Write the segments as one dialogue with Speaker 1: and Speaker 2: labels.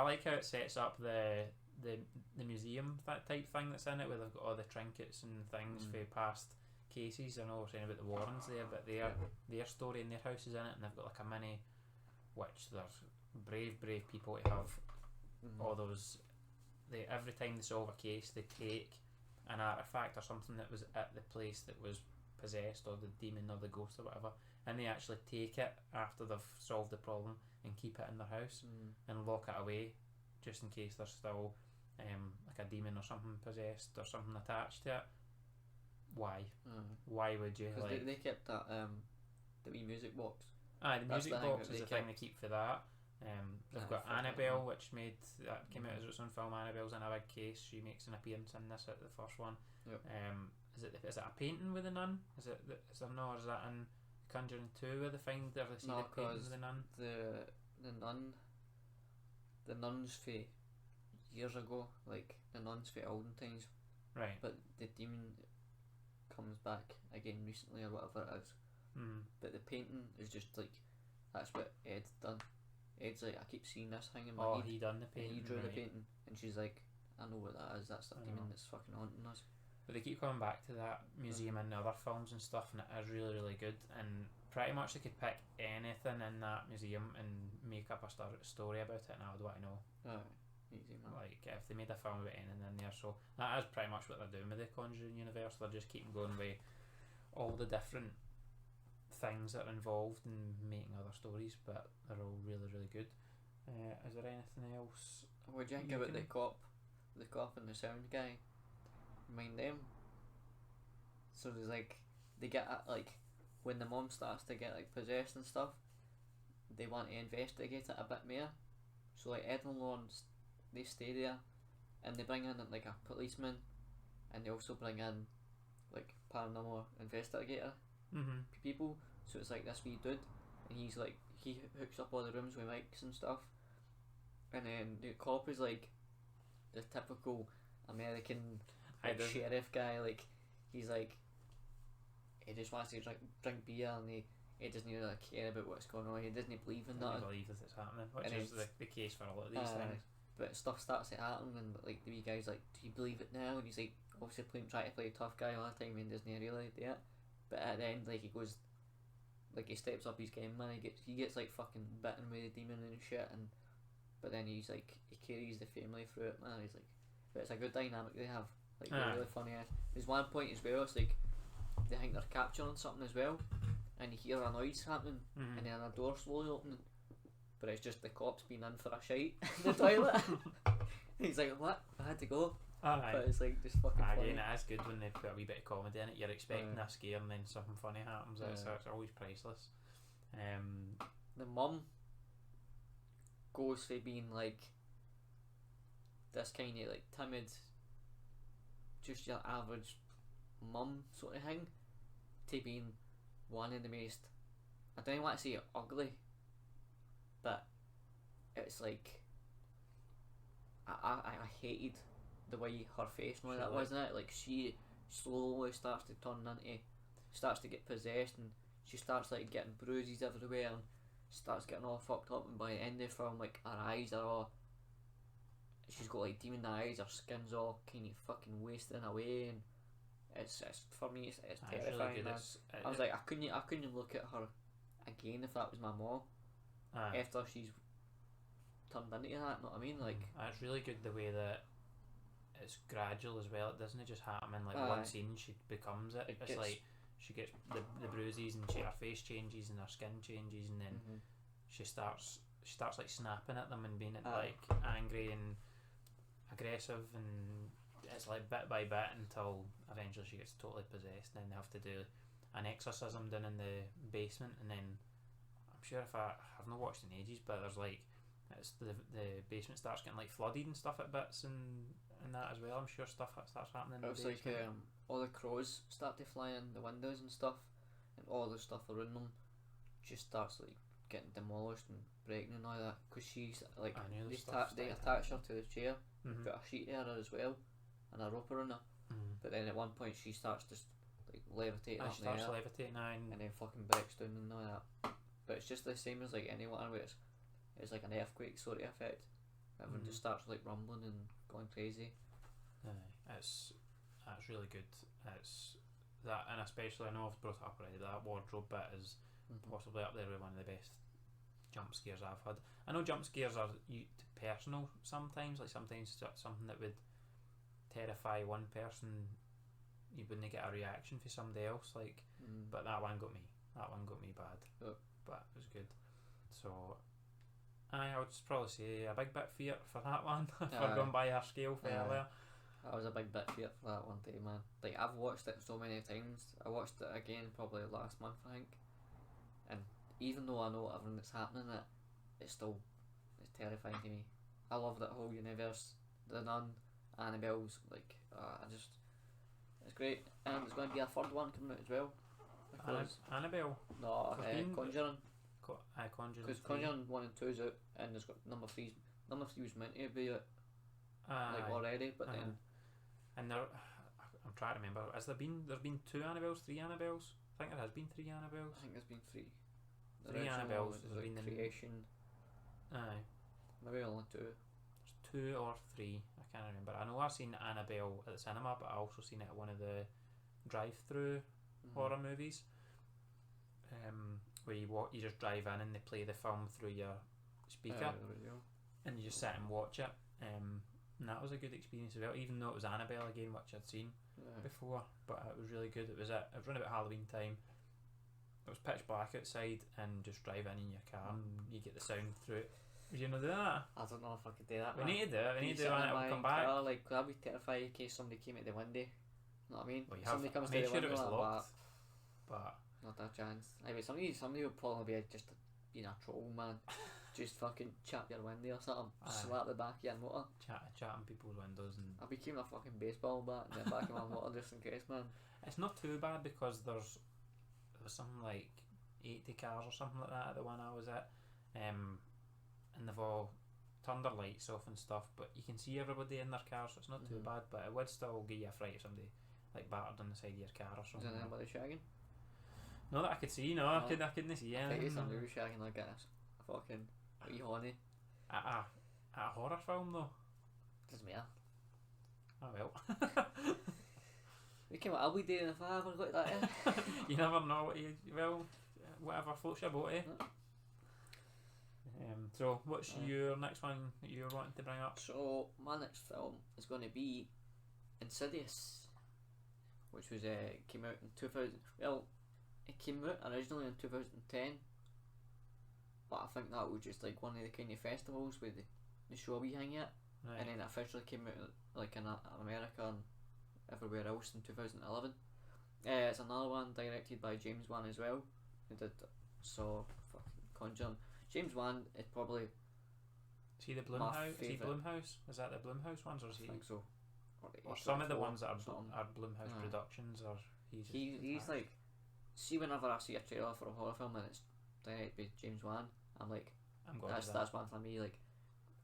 Speaker 1: like how it sets up the museum that type thing that's in it, where they've got all the trinkets and things for past cases. I know we're saying about the Warrens there, but their story and their house is in it, and they've got like a mini, which they're brave people to have all those. Every time they solve a case, they take an artifact or something that was at the place that was possessed, or the demon or the ghost or whatever, and they actually take it after they've solved the problem and keep it in their house and lock it away, just in case there's still like a demon or something possessed or something attached to it. Why? Why would you?
Speaker 2: Because they kept that the wee music box.
Speaker 1: The music box is the thing they keep for that. They've got Annabelle, which came out as its own film. Annabelle's in a big case. She makes an appearance in this at the first one.
Speaker 2: Yep.
Speaker 1: Is it a painting with a nun? Is there no? Or is that in Conjuring 2 where they find the painting with the nun?
Speaker 2: The nuns for years ago, like the nuns for olden times.
Speaker 1: Right.
Speaker 2: But the demon comes back again recently or whatever it is. But the painting is just like, that's what Ed's done. Ed's like, I keep seeing this thing in my head.
Speaker 1: He done the painting.
Speaker 2: He drew the painting, and she's like, I know what that is. That's the demon that's fucking haunting us.
Speaker 1: But they keep coming back to that museum and other films and stuff, and it is really, really good. And pretty much they could pick anything in that museum and make up a story about it, and I would want to know.
Speaker 2: Easy, man.
Speaker 1: Like if they made a film about anything in there, so that is pretty much what they're doing with the Conjuring universe. They're just keeping going with all the different things that are involved in making other stories, but they're all really, really good. Is there anything else?
Speaker 2: What do you think about the cop and the sound guy? Mind them? So there's like, they get like, when the mom starts to get like possessed and stuff, they want to investigate it a bit more. So like Ed and Lawrence, they stay there, and they bring in like a policeman, and they also bring in like paranormal investigator people. So it's like this wee dude, and he's like, he hooks up all the rooms with mics and stuff, and then the cop is like the typical American sheriff guy. Like he's like, he just wants to drink beer, and he doesn't really care about what's going on. He doesn't believe in that.
Speaker 1: He believes it's happening, which is the case for a lot of these things.
Speaker 2: But stuff starts to happen, and like the wee guy's like, do you believe it now? And he's like, obviously trying to play a tough guy all the time, and doesn't really do it. But at the end, like he goes, like he steps up his game, man. He gets like fucking bitten with a demon and shit, but then he's like, he carries the family through it, man. He's like, but it's a good dynamic they have. Like they're really funny. There's one point as well. It's like they think they're capturing something as well, and you hear a noise happening, and then a door slowly opening, but it's just the cops being in for a shite in the toilet. He's like, what? I had to go. But it's like just fucking funny.
Speaker 1: Again, it is good when they put a wee bit of comedy in it. You're expecting a scare, and then something funny happens. It's always priceless.
Speaker 2: The mum goes for being like this kind of like timid, just your average mum sort of thing, to being one of the most, I don't even want to say ugly, but it's like I hated the way her face and all that, wasn't it? Like she slowly starts to get possessed, and she starts like getting bruises everywhere and starts getting all fucked up, and by the end of the film, like her eyes are all, she's got like demon eyes, her skin's all kind of fucking wasting away, and it's for me it's terrifying.
Speaker 1: Really
Speaker 2: I was like, I couldn't look at her again if that was my mom after she's turned into that, know what I mean? Like
Speaker 1: it's really good the way that it's gradual as well. It doesn't just happen in like one scene. She becomes it. It's like she gets the bruises, and her face changes and her skin changes, and then she starts like snapping at them and being like angry and aggressive, and it's like bit by bit until eventually she gets totally possessed, and then they have to do an exorcism down in the basement, and then I'm sure if I've not watched in ages, but there's like, it's the basement starts getting like flooded and stuff at bits, and that as well. I'm sure stuff starts happening in the basement.
Speaker 2: It's like all the crows start to fly in the windows and stuff, and all the stuff around them just starts like getting demolished and breaking and all that, because she's like, they attach her to the chair, put a sheet over her as well, and a rope around her, but then at one point she starts just like levitating up in the air, and then fucking breaks down and all that. But it's just the same as like anyone where it's like an earthquake sort of effect, Everyone just starts like rumbling and going crazy.
Speaker 1: That's really good. It's that, and especially I know I've brought it up already. That wardrobe bit is possibly up there with one of the best jump scares I've had. I know jump scares are personal sometimes. Like sometimes something that would terrify one person, you wouldn't get a reaction for somebody else. Like, but that one got me. That one got me bad.
Speaker 2: Yep.
Speaker 1: But it was good. So I would just probably say a big bit fear for that one. If we're going by our scale for earlier.
Speaker 2: I was a big bit fear for that one day, man. Like, I've watched it so many times. I watched it again probably last month, I think. And even though I know everything that's happening in it, it's terrifying to me. I love that whole universe. The Nun, Annabelle's, like, it's great. And there's going to be a third one coming out as well.
Speaker 1: Annabelle?
Speaker 2: No, Conjuring.
Speaker 1: Conjuring.
Speaker 2: Because Conjuring 1 and 2's out, and there's got number 3 was meant to be out already, but then. And
Speaker 1: I'm trying to remember. There's been 2 Annabelles, 3 Annabelles? I think there has been 3 Annabelles.
Speaker 2: I think there's been 3.
Speaker 1: 3 Annabelles.
Speaker 2: There's like Creation. Maybe only 2.
Speaker 1: There's 2 or 3. I can't remember. I know I've seen Annabelle at the cinema, but I also seen it at one of the drive-through horror movies. Where you just drive in and they play the film through your speaker, and you just sit and watch it. And that was a good experience as well, even though it was Annabelle again, which I'd seen before. But it was really good. It was around about Halloween time. It was pitch black outside, and just drive in your car and you get the sound through it. Would you not do that?
Speaker 2: I don't know if I could do that.
Speaker 1: We need to do it. We need to do it when it'll come back.
Speaker 2: Like, I'd be terrified in case somebody came out the window. You know what I mean?
Speaker 1: Well,
Speaker 2: somebody comes
Speaker 1: made
Speaker 2: to the
Speaker 1: sure
Speaker 2: window,
Speaker 1: it was locked, but
Speaker 2: not a chance. Anyway, somebody would probably be just being a troll, man. Just fucking chap your window or something. Slap the back of your motor.
Speaker 1: Chatting people's windows, and
Speaker 2: I'll be keeping a fucking baseball bat in the back of my motor just in case, man.
Speaker 1: It's not too bad because there was something like 80 cars or something like that at the one I was at, and they've all turned their lights off and stuff, but you can see everybody in their car, so it's not too bad. But it would still give you a fright if somebody like battered on the side of your car or something.
Speaker 2: Is there anybody shagging?
Speaker 1: No, that I could see. No, I couldn't see anything.
Speaker 2: I think somebody was shagging like a fucking wee honey.
Speaker 1: At a horror film though.
Speaker 2: Doesn't matter.
Speaker 1: Oh well.
Speaker 2: We came out. I'll be doing if I ever got that in.
Speaker 1: You never know whatever floats your boat, eh? So what's your next one that you're wanting to bring up?
Speaker 2: So my next film is going to be Insidious, which was came out in 2000. Well, it came out originally in 2010, but I think that was just like one of the kind of festivals where the show we hang at, and then it officially came out like in America and everywhere else in 2011. It's another one directed by James Wan as well, who did fucking Conjuring. James Wan is probably.
Speaker 1: Is he the Blumhouse? Is he Blumhouse? Is that the Blumhouse ones, or is he?
Speaker 2: I think so.
Speaker 1: Or some of the ones that are Blumhouse productions, or
Speaker 2: he's like. See, whenever I see a trailer for a horror film and it's directed by James Wan, I'm like, that's one for me. Like,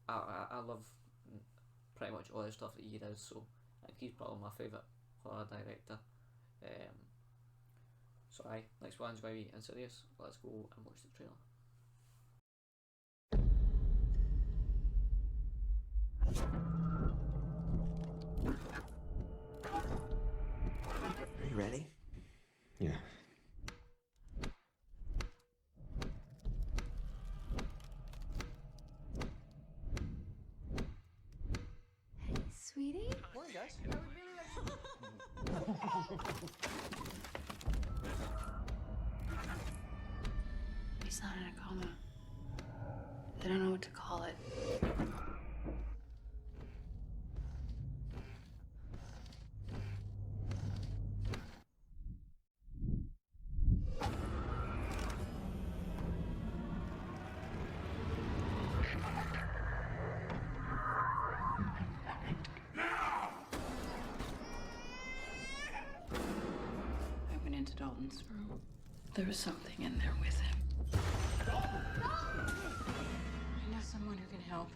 Speaker 2: I love pretty much all the stuff that he does, so I think he's probably my favourite horror director. So next one's going to be Insidious. Let's go and watch the trailer.
Speaker 3: Are you ready? Yeah.
Speaker 4: Hey, sweetie.
Speaker 3: Morning, guys.
Speaker 4: I would really like to. He's not in a coma. They don't know what to call it. I went into Dalton's room. There was something in there with him. I know someone who can help.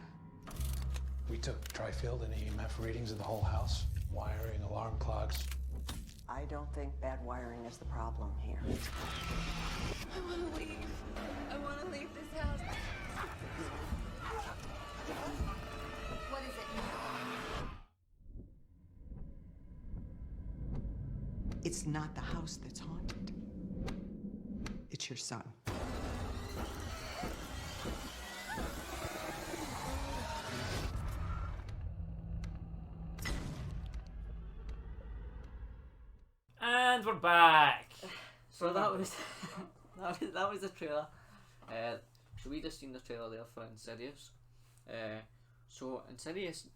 Speaker 5: We took tri-field and EMF readings of the whole house. Wiring, alarm clocks.
Speaker 6: I don't think bad wiring is the problem here.
Speaker 4: I want to leave. I want to leave this house.
Speaker 7: It's not the house that's haunted. It's your son.
Speaker 1: And we're back.
Speaker 2: So that was that was the trailer. So we just seen the trailer there for Insidious. So Insidious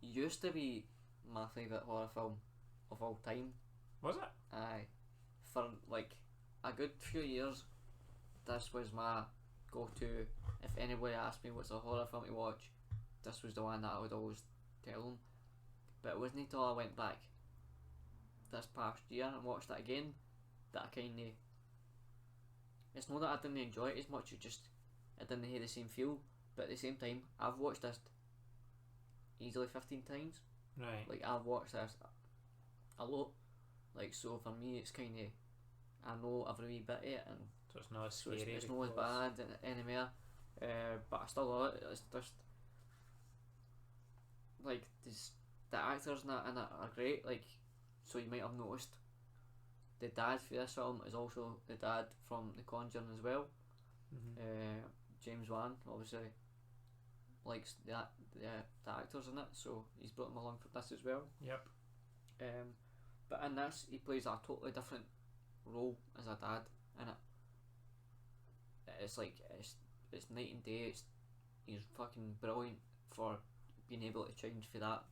Speaker 2: used to be my favourite horror film of all time.
Speaker 1: Was it?
Speaker 2: Aye. For like a good few years, this was my go-to. If anybody asked me what's a horror film to watch, this was the one that I would always tell them. But it wasn't until I went back this past year and watched it again that I kind of, it's not that I didn't enjoy it as much, it just, I didn't have the same feel. But at the same time, I've watched this easily 15 times.
Speaker 1: Right.
Speaker 2: Like, I've watched this a lot. Like, so for me, it's kind of, I know every wee bit of it, and
Speaker 1: So it's not as
Speaker 2: so
Speaker 1: scary.
Speaker 2: it's not as bad anymore. But I still love it. It's just like the actors in it are great. Like, so you might have noticed the dad for this film is also the dad from The Conjuring as well.
Speaker 1: Mm-hmm.
Speaker 2: James Wan obviously likes the actors in it, so he's brought them along for this as well.
Speaker 1: Yep.
Speaker 2: But in this, he plays a totally different role as a dad in it. It's like it's night and day. He's fucking brilliant for being able to change for that,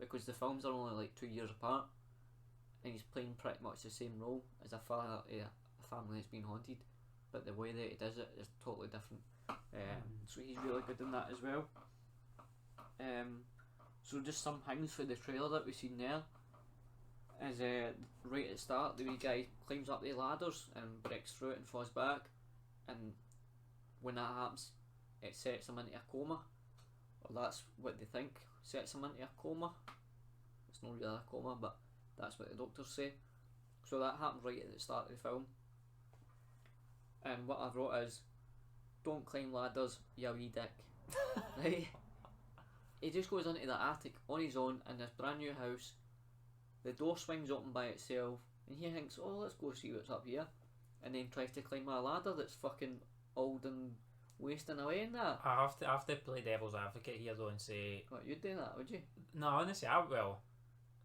Speaker 2: because the films are only like 2 years apart, and he's playing pretty much the same role as a father of a family that's been haunted, but the way that he does it is totally different. So he's really good in that as well. So just some things for the trailer that we've seen there is right at the start, the wee guy climbs up the ladders and breaks through it and falls back, and when that happens it sets him into a coma, or that's what they think sets him into a coma. It's not really a coma, but that's what the doctors say. So that happens right at the start of the film, and what I've wrote is, don't climb ladders, you wee dick. Right? He just goes into the attic on his own in this brand new house. The door swings open by itself, and he thinks, oh, let's go see what's up here, and then tries to climb a ladder that's fucking old and wasting away in that.
Speaker 1: I have to play devil's advocate here though and say,
Speaker 2: What, you'd do that, would you?
Speaker 1: no, honestly, I will.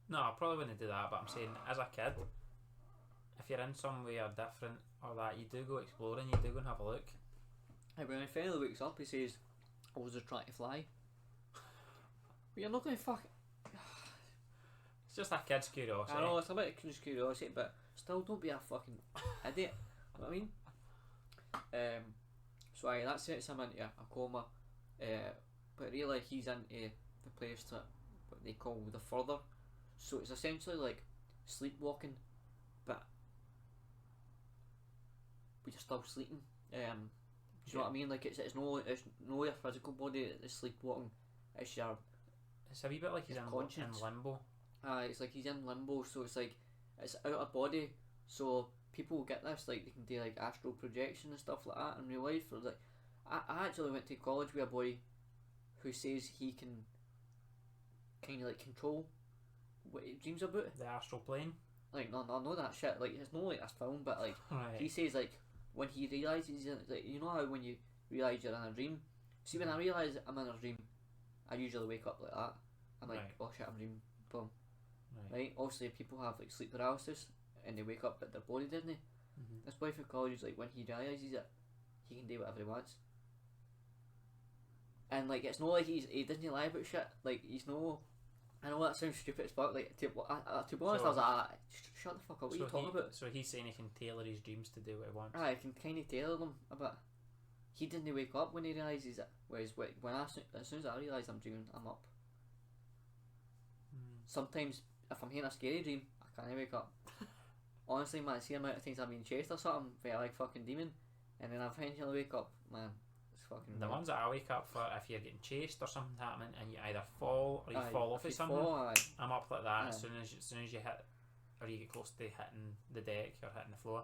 Speaker 1: No, I probably wouldn't do that, but I'm saying, as a kid, if you're in somewhere different or that, you do go exploring, you do go and have a look.
Speaker 2: Hey, when he finally wakes up, he says, I was just trying to fly. But you're not going to fuck.
Speaker 1: It's just a kid's curiosity.
Speaker 2: I know, it's a bit of curiosity, but still, don't be a fucking idiot. You know what I mean? So aye, that sets him into a coma. But really, he's into the place that what they call the further. So it's essentially like sleepwalking, but you're still sleeping. Do you know what I mean? Like it's no your physical body that's sleepwalking. It's your.
Speaker 1: It's a wee bit like he's in
Speaker 2: conscience.
Speaker 1: limbo.
Speaker 2: It's like he's in limbo, so it's like it's out of body. So people get this, like they can do like astral projection and stuff like that in real life. Or like, I actually went to college with a boy who says he can kind of like control what he dreams about.
Speaker 1: The astral plane.
Speaker 2: Like no, that shit. Like it's not like this film, but like
Speaker 1: Right.
Speaker 2: he says like when he realizes he's in, like you know how when you realize you're in a dream. See, when I realise I'm in a dream, I usually wake up like that. I'm like,
Speaker 1: Right.
Speaker 2: oh shit, I'm dreaming. Boom.
Speaker 1: Right.
Speaker 2: Right. Obviously, people have like sleep paralysis and they wake up, but their body didn't.
Speaker 1: Mm-hmm.
Speaker 2: This boy from college is like when he realises it, he can do whatever he wants. And like it's not like he doesn't lie about shit. Like he's no. I know that sounds stupid as fuck. Like to be honest, I was like, shut the fuck up. What are you talking about?
Speaker 1: So he's saying he can tailor his dreams to do what he wants.
Speaker 2: I can kind of tailor them a bit. He didn't wake up when he realises it. Whereas as soon as I realise I'm dreaming, I'm up. Sometimes if I'm hearing a scary dream, I can't wake up. Honestly, man, see the amount of times I've been chased or something by a like fucking demon, and then I eventually wake up, man. It's fucking.
Speaker 1: The ones that I wake up for, if you're getting chased or something happening, and you either fall or you fall off of something, I'm up like that as soon as you hit, or you get close to hitting the deck or hitting the floor.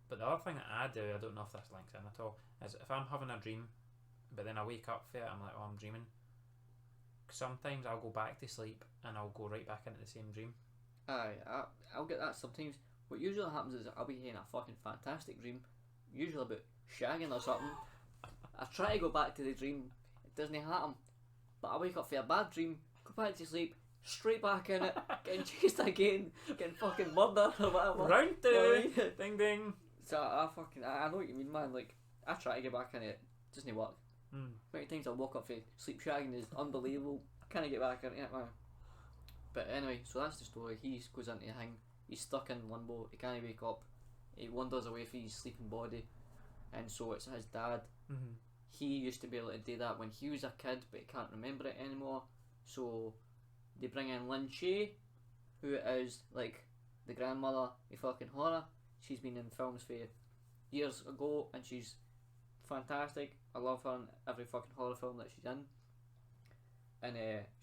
Speaker 1: But the other thing that I do, I don't know if this links in at all, is if I'm having a dream, but then I wake up for it, I'm like, oh, I'm dreaming. Sometimes I'll go back to sleep and I'll go right back into the same dream.
Speaker 2: I'll get that sometimes. What usually happens is I'll be having a fucking fantastic dream, usually about shagging or something. I try to go back to the dream, it doesn't happen. But I wake up for a bad dream, go back to sleep, straight back in it, getting chased again, getting fucking murdered or whatever.
Speaker 1: Round
Speaker 2: You know what I
Speaker 1: two,
Speaker 2: mean?
Speaker 1: ding ding.
Speaker 2: So I know what you mean, man. Like, I try to get back in it, doesn't work. Many times I woke up for sleep shagging is unbelievable. I can't get back into it, man. But anyway, so that's the story. He goes into a thing. He's stuck in limbo. He can't wake up. He wanders away from his sleeping body, and so it's his dad. He used to be able to do that when he was a kid, but he can't remember it anymore. So they bring in Lin Shaye, who is like the grandmother of fucking horror. She's been in films for years ago, and she's fantastic. I love her in every fucking horror film that she's in. And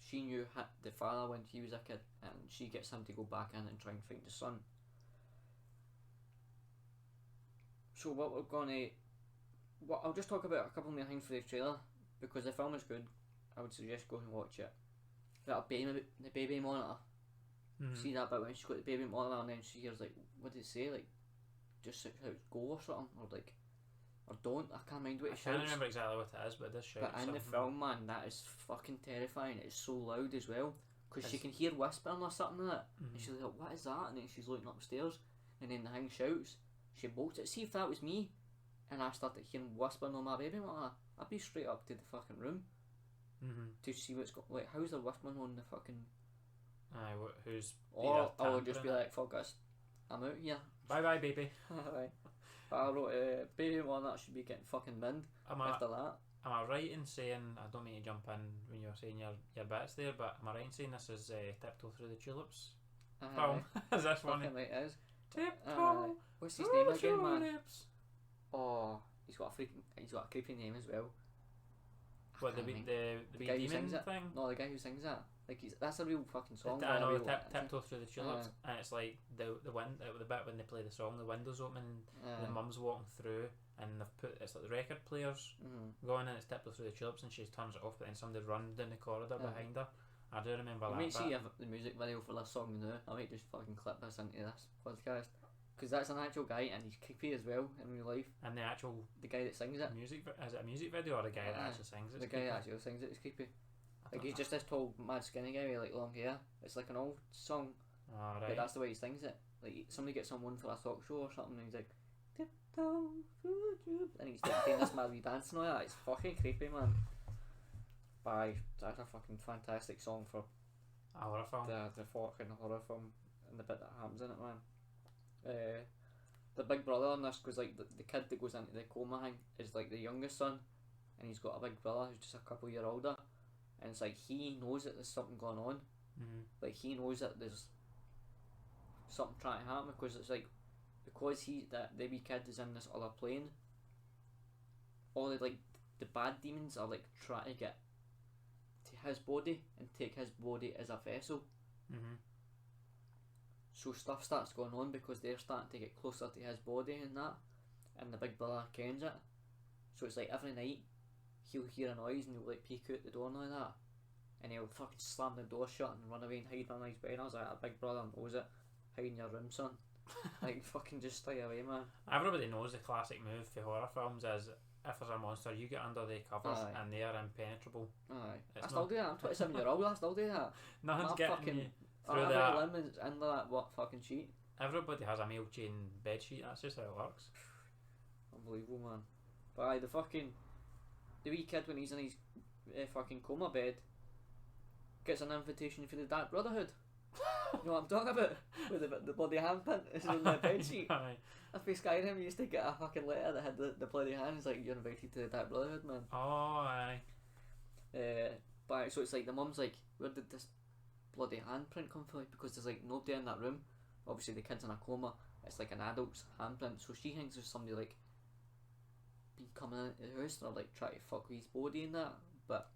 Speaker 2: she knew the father when he was a kid, and she gets him to go back in and try and find the son. So what we're gonna, I'll just talk about a couple more things for the trailer, because the film is good. I would suggest go and watch it. That the baby monitor. See that bit when she's got the baby monitor, and then she hears like, what did it say? Like, just how it's go or something, or like, or don't. I can't mind what it
Speaker 1: I can't
Speaker 2: shouts.
Speaker 1: remember exactly what it is, but it does shout
Speaker 2: But in the
Speaker 1: something.
Speaker 2: film, man, that is fucking terrifying. It's so loud as well, because she can hear whispering or something like that, and she's like, what is that? And then she's looking upstairs, and then the thing shouts. She bolts it. See if that was me, and I started hearing whispering on my baby monitor, I'd be straight up to the fucking room to see what's going. Like, how's the whispering on the fucking?
Speaker 1: Aye, who's?
Speaker 2: Or I would
Speaker 1: tampering
Speaker 2: just be
Speaker 1: it.
Speaker 2: like, fuck this, I'm out here.
Speaker 1: Bye bye, baby.
Speaker 2: Right. I wrote baby monitor should be getting fucking binned after that.
Speaker 1: Am I right in saying, I don't mean to jump in when you were saying your bits there, but am I right in saying this is Tiptoe Through the Tulips film? Is this one?
Speaker 2: Fucking right it is.
Speaker 1: Tiptoe
Speaker 2: What's his
Speaker 1: Through
Speaker 2: name
Speaker 1: the
Speaker 2: again, man?
Speaker 1: Tulips.
Speaker 2: Oh, he's got a creepy name as well.
Speaker 1: What, the
Speaker 2: can't
Speaker 1: wee
Speaker 2: The guy who
Speaker 1: demon
Speaker 2: sings it?
Speaker 1: thing?
Speaker 2: No, the guy who sings that. Like, that's a real fucking song.
Speaker 1: I know,
Speaker 2: by a real-
Speaker 1: Tiptoe Through the Tulips, and it's like the bit when they play the song, the windows open and the mum's walking through, and they've put, it's like the record players going in, it's Tiptoe Through the Tulips, and she turns it off, but then somebody runs down the corridor behind her. I do remember
Speaker 2: You
Speaker 1: that.
Speaker 2: might see the music video for this song now. I might just fucking clip this into this podcast, because that's an actual guy, and he's creepy as well in real life.
Speaker 1: And the actual
Speaker 2: The guy that sings it.
Speaker 1: music, is it a music video or the guy that actually sings it?
Speaker 2: The guy that actually sings it is creepy. Like, he's just this tall, mad, skinny guy with like long hair. It's like an old song, but
Speaker 1: Alright.
Speaker 2: that's the way he sings it. Like, somebody gets someone for a talk show or something, and he's like, tiptoe through the tube, and he's like doing this mad wee dance and all that. It's fucking creepy, man. Bye. That's a fucking fantastic song for
Speaker 1: A horror film.
Speaker 2: the fucking horror film and the bit that happens in it, man. The big brother on this, because like the kid that goes into the coma thing is like the youngest son, and he's got a big brother who's just a couple year older, and it's like he knows that there's something going on. Like, he knows that there's something trying to happen, because it's like, because that the wee kid is in this other plane, all the like the bad demons are like trying to get to his body and take his body as a vessel. So stuff starts going on because they're starting to get closer to his body and that, and the big brother kens it. So it's like every night he'll hear a noise and he'll like peek out the door and like that, and he'll fucking slam the door shut and run away and hide under his bed. I was like, a big brother knows it. Hide in your room, son. Like, fucking just stay away, man.
Speaker 1: Everybody knows the classic move for horror films is, if there's a monster, you get under the covers and they are impenetrable.
Speaker 2: Aye.
Speaker 1: It's
Speaker 2: I still do that. I'm 27-year-old. I still do that.
Speaker 1: Nothing's
Speaker 2: My
Speaker 1: getting
Speaker 2: fucking
Speaker 1: you through
Speaker 2: every
Speaker 1: that.
Speaker 2: limb is under that fucking sheet.
Speaker 1: Everybody has a mail chain bed sheet. That's just how it works.
Speaker 2: Unbelievable, man. But aye, the wee kid, when he's in his fucking coma bed, gets an invitation for the Dark Brotherhood. You know what I'm talking about? With the bloody handprint is in the bed sheet.
Speaker 1: Aye.
Speaker 2: That's for Skyrim. You used to get a fucking letter that had the bloody hand. It's like, you're invited to the Dark Brotherhood, man.
Speaker 1: Oh, aye.
Speaker 2: But so it's like, the mum's like, where did this bloody handprint come from? Because there's like nobody in that room. Obviously the kid's in a coma. It's like an adult's handprint. So she thinks there's somebody like been coming into the house or like trying to fuck with his body and that. But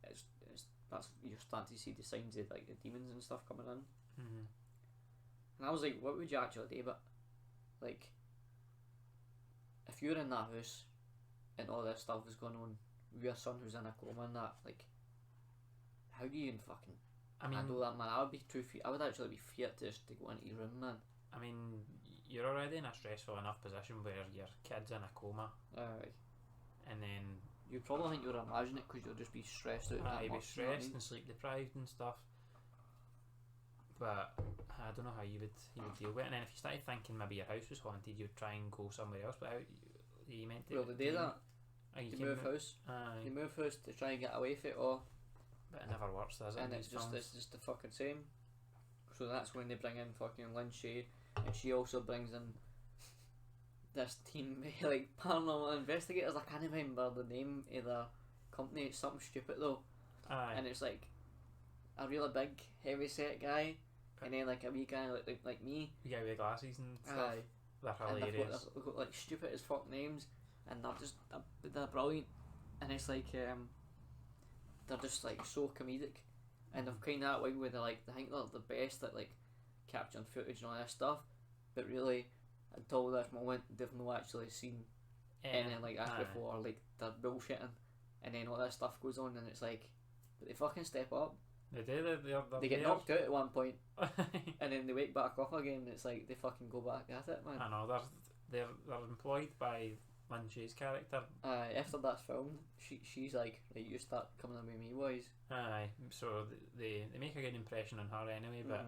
Speaker 2: it's that's, you're starting to see the signs of like the demons and stuff coming in. And I was like, what would you actually do? But like, if you're in that house and all this stuff is going on with your son who's in a coma and that, like, how do you even fucking
Speaker 1: I mean,
Speaker 2: I know that, man. I would be true fear. I would actually be feared just to go into your room, man.
Speaker 1: I mean, you're already in a stressful enough position where your kid's in a coma,
Speaker 2: Aye.
Speaker 1: and then
Speaker 2: You probably think you'll imagine it because you'll just be stressed out. that
Speaker 1: you'll be
Speaker 2: much, you know what I
Speaker 1: stressed
Speaker 2: mean?
Speaker 1: and sleep deprived and stuff. But I don't know how you would deal with it. And then if you started thinking maybe your house was haunted, you'd try and go somewhere else. But how you meant to?
Speaker 2: Well, they do that.
Speaker 1: You
Speaker 2: They
Speaker 1: can
Speaker 2: move house.
Speaker 1: Aye,
Speaker 2: They move house to try and get away from it all,
Speaker 1: but it never works, does it?
Speaker 2: and
Speaker 1: in
Speaker 2: it's
Speaker 1: these films?
Speaker 2: just the fucking same. So that's when they bring in fucking Lynn Shay, and she also brings in this team like paranormal investigators. I can't remember the name of the company. It's something stupid though,
Speaker 1: Aye.
Speaker 2: and it's like a really big, heavy set guy, and then like a wee guy like me.
Speaker 1: You get with glasses and stuff.
Speaker 2: Aye.
Speaker 1: They're
Speaker 2: And
Speaker 1: hilarious.
Speaker 2: they've got like stupid as fuck names, and they're brilliant, and it's like they're just like so comedic, and they've kind of that way where they think they're the best at like capturing footage and all that stuff, but really until this moment they've not actually seen anything like that
Speaker 1: aye.
Speaker 2: before. Like they're bullshitting, and then all that stuff goes on, and it's like they fucking step up.
Speaker 1: They do. They're
Speaker 2: They get
Speaker 1: there.
Speaker 2: knocked out at one point, and then they wake back up again. And it's like they fucking go back at it, man.
Speaker 1: I know they're employed by Lynn Shay's character.
Speaker 2: After that's filmed, she's like, right, you start coming in with me, boys.
Speaker 1: Aye, so they make a good impression on her anyway. But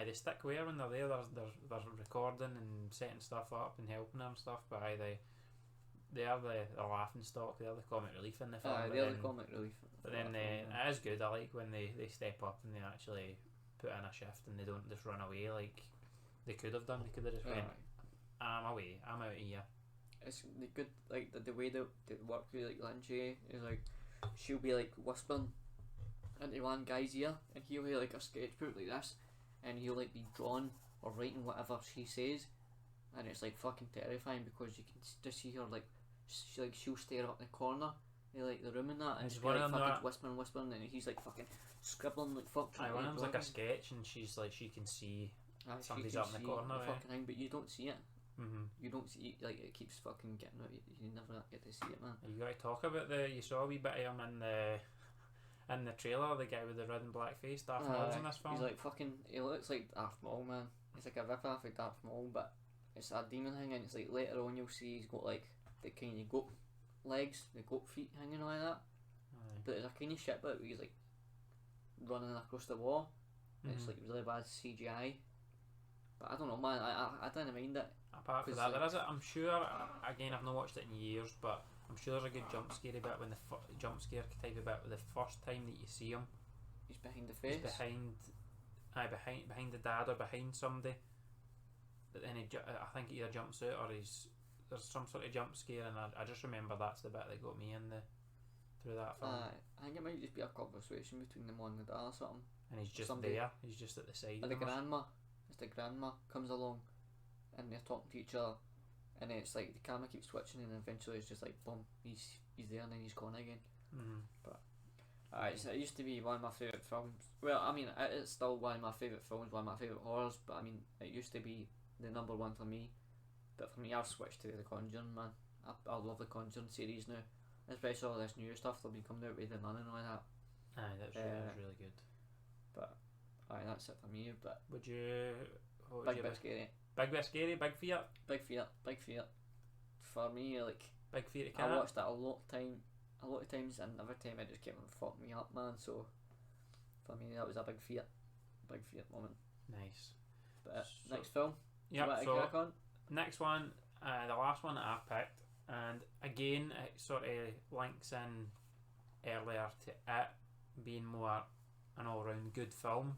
Speaker 1: they stick with her when they're there. They're recording and setting stuff up and helping her and stuff. But they are the laughing stock. They're the comic relief in the film. but
Speaker 2: They're
Speaker 1: then-
Speaker 2: the comic relief.
Speaker 1: But then it is good. I like when they step up and they actually put in a shift and they don't just run away like they could have done. They could have just went, I'm away, I'm out of here.
Speaker 2: It's the good, like the way that they work with like Lynchie is like she'll be like whispering into one guy's ear, and he'll be like a sketchbook like this, and he'll like be drawing or writing whatever she says, and it's like fucking terrifying because you can just see her like she'll stare up in the corner. Like the room and that, and
Speaker 1: Is
Speaker 2: she's
Speaker 1: one
Speaker 2: like
Speaker 1: of them
Speaker 2: fucking whispering, and he's like fucking scribbling like fuck.
Speaker 1: Aye, one of them's like a
Speaker 2: sketch.
Speaker 1: sketch and she's like, she can see somebody's up in the corner, eh?
Speaker 2: fucking thing, but you don't see it.
Speaker 1: Mm-hmm.
Speaker 2: You don't see it, like it keeps fucking getting out. You never get to see it, man.
Speaker 1: You got to talk about you saw a wee bit of him in the trailer, the guy with the red and black face, Darth Maul's in this film.
Speaker 2: He's like fucking. He looks like Darth Maul, man. He's like a rip off of Darth Maul, but it's a demon thing, and it's like later on you'll see he's got like the kind of goat legs, the goat feet hanging like that.
Speaker 1: Aye.
Speaker 2: But there's a kind of shit bit where he's like running across the wall. And it's
Speaker 1: Mhm.
Speaker 2: like really bad CGI. But I don't know, man. I didn't mind it.
Speaker 1: Apart from
Speaker 2: 'cause,
Speaker 1: that,
Speaker 2: like-
Speaker 1: there is I'm sure, again I've not watched it in years, but I'm sure there's a good jump scare bit when jump scare type of bit with the first time that you see him.
Speaker 2: He's behind the
Speaker 1: He's
Speaker 2: face.
Speaker 1: behind the dad or behind somebody, but then I think he either jumps out or there's some sort of jump scare, and I just remember that's the bit that got me through that film.
Speaker 2: I think it might just be a conversation between the mum and the dad or something.
Speaker 1: And he's just
Speaker 2: somebody-
Speaker 1: there. He's just at the side.
Speaker 2: And
Speaker 1: of
Speaker 2: the
Speaker 1: them or
Speaker 2: grandma, it's the grandma comes along, and they're talking to each other, and then it's like the camera keeps switching, and eventually it's just like boom, he's there, and then he's gone again.
Speaker 1: something.
Speaker 2: So it used to be one of my favourite films. Well, I mean, it's still one of my favourite films, one of my favourite horrors. But I mean, it used to be the number one for me. But for me, I've switched to The Conjuring, man. I love the Conjuring series now, especially all this new stuff they'll be coming out with the Nun and all that.
Speaker 1: Aye, that's really good.
Speaker 2: But that's it for me. But
Speaker 1: Would you? What would
Speaker 2: big
Speaker 1: you
Speaker 2: bit scary,
Speaker 1: Big bit scary. Big fear.
Speaker 2: big fear. For me, like
Speaker 1: Big fear.
Speaker 2: I watched it a lot of times, and every time it just kept on fucking me up, man. So for me, that was a big fear moment.
Speaker 1: Nice.
Speaker 2: But
Speaker 1: So-
Speaker 2: next film,
Speaker 1: Yep.
Speaker 2: what I
Speaker 1: So
Speaker 2: crack on?
Speaker 1: next one, the last one that I've picked, and again it sort of links in earlier to it being more an all-round good film,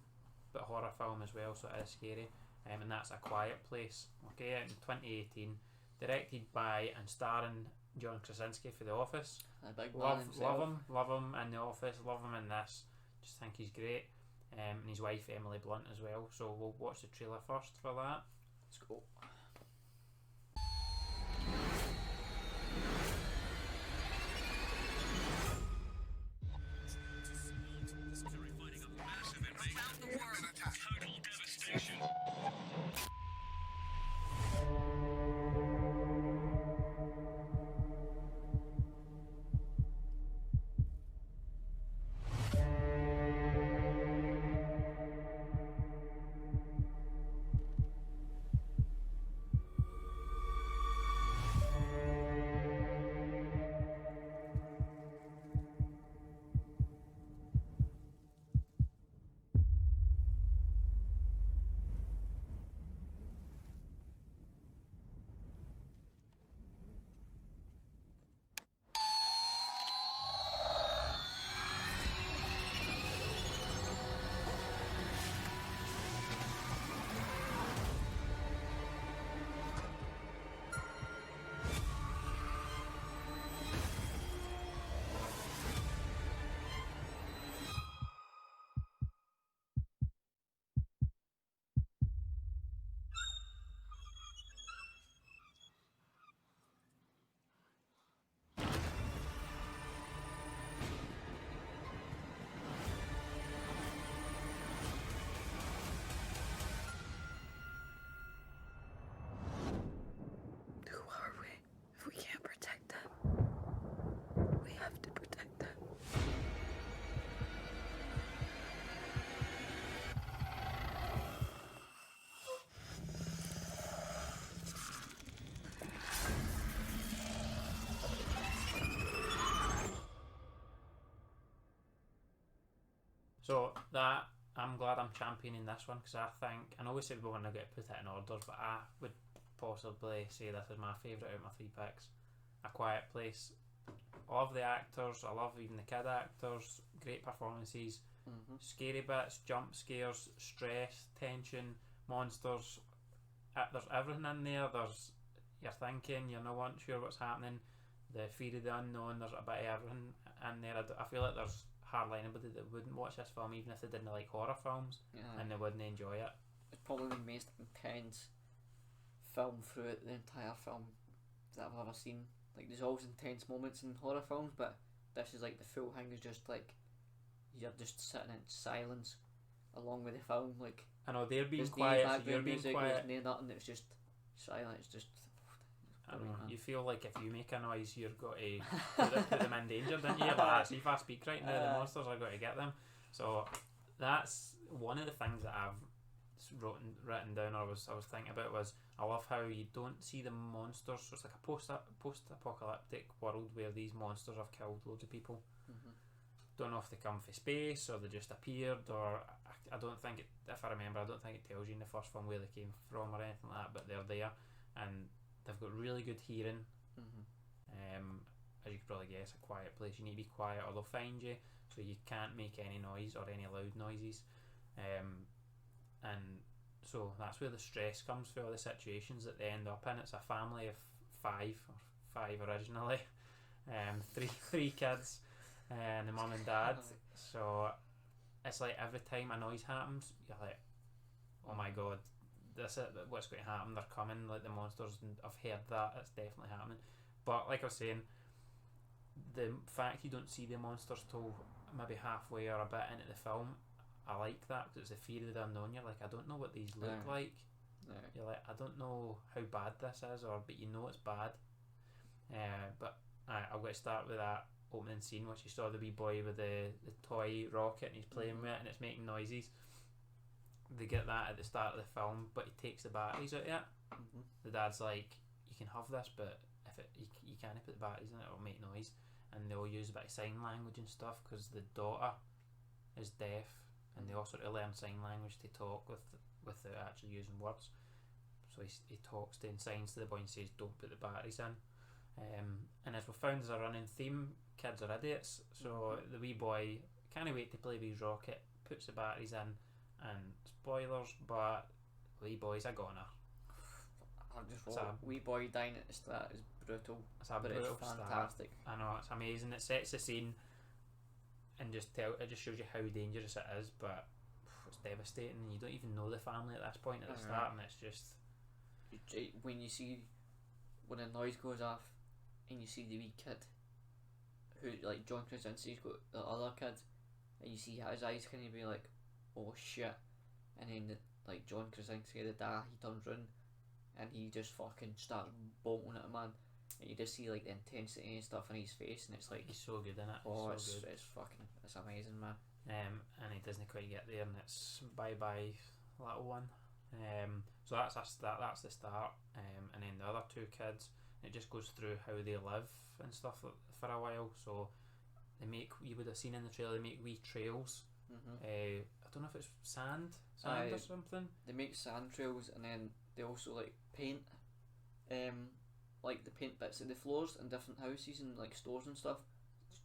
Speaker 1: but horror film as well, so it is scary. And that's A Quiet Place. Okay, in 2018, directed by and starring John Krasinski for The Office.
Speaker 2: A big man
Speaker 1: Love
Speaker 2: himself.
Speaker 1: him in The Office. Love him in this. Just think he's great. And his wife Emily Blunt as well. So we'll watch the trailer first for that.
Speaker 2: Let's go.
Speaker 1: I'm championing this one because I think, I know we said we want to get put it in orders, but I would possibly say this is my favourite out of my 3 picks. A Quiet Place. I love the actors, I love even the kid actors, great performances, scary bits, jump scares, stress, tension, monsters. There's everything in there. You're thinking, you're not sure what's happening, the fear of the unknown, there's a bit of everything in there. I feel like there's hardly anybody that wouldn't watch this film even if they didn't like horror films, and they wouldn't enjoy it.
Speaker 2: It's probably the most intense film throughout the entire film that I've ever seen. Like, there's always intense moments in horror films, but this is like the full thing is just like you're just sitting in silence along with the film. Like,
Speaker 1: I know they're being quiet, so you're being
Speaker 2: music,
Speaker 1: quiet.
Speaker 2: There's no nothing. It's just silent. It's just.
Speaker 1: I know, you feel like if you make a noise, you've got to put them in danger, don't you? Like, actually, if I speak right now, the monsters are going to get them. So that's one of the things that I've written down, or I was thinking about, was I love how you don't see the monsters. So it's like a post-apocalyptic world where these monsters have killed loads of people. Don't know if they come from space or they just appeared, or I don't think it, if I remember, I don't think it tells you in the first film where they came from or anything like that, but they're there and they've got really good hearing. As you could probably guess, A Quiet Place, you need to be quiet or they'll find you, so you can't make any noise or any loud noises. And so that's where the stress comes for all the situations that they end up in. It's a family of five originally, three kids, and the mum and dad. So it's like every time a noise happens, you're like, oh my god, this is what's going to happen. They're coming, like the monsters. And I've heard that it's definitely happening. But like I was saying, the fact you don't see the monsters till maybe halfway or a bit into the film, I like that because it's the fear of the unknown. You're like, I don't know what these look like. You're like, I don't know how bad this is, but you know it's bad. But I'll get to start with that opening scene, which you saw the wee boy with the toy rocket and he's playing with it and it's making noises. They get that at the start of the film, but he takes the batteries out of it. The dad's like, you can have this, but if you can't put the batteries in it, it'll make noise. And they'll use a bit of sign language and stuff because the daughter is deaf, and they also learn sign language to talk without actually using words. So he talks in signs to the boy and says, don't put the batteries in. And as we found as a running theme, kids are idiots. So the wee boy can't wait to play with his rocket, puts the batteries in, and spoilers, but wee boy's a goner.
Speaker 2: I just wrote, wee boy dying at the start is brutal.
Speaker 1: It's a
Speaker 2: but
Speaker 1: brutal
Speaker 2: it's fantastic.
Speaker 1: Start. I know, it's amazing. It sets the scene and it just shows you how dangerous it is, but it's devastating. You don't even know the family at this point at the start, and it's just
Speaker 2: when you see when a noise goes off and you see the wee kid who, like, John Krasinski's got the other kid, and you see his eyes kind of be like, oh shit, and then like John Krasinski, the dad, he turns round and he just fucking starts bolting at a man, and you just see like the intensity and stuff in his face, and it's like,
Speaker 1: he's so good in it.
Speaker 2: Oh,
Speaker 1: it's so good.
Speaker 2: It's amazing, man.
Speaker 1: And he doesn't quite get there, and it's bye bye little one. So that's the start. And then the other two kids, it just goes through how they live and stuff for a while. So you would have seen in the trailer, they make wee trails. I don't know if it's sand or something.
Speaker 2: They make sand trails, and then they also like paint like the paint bits of the floors in different houses and like stores and stuff,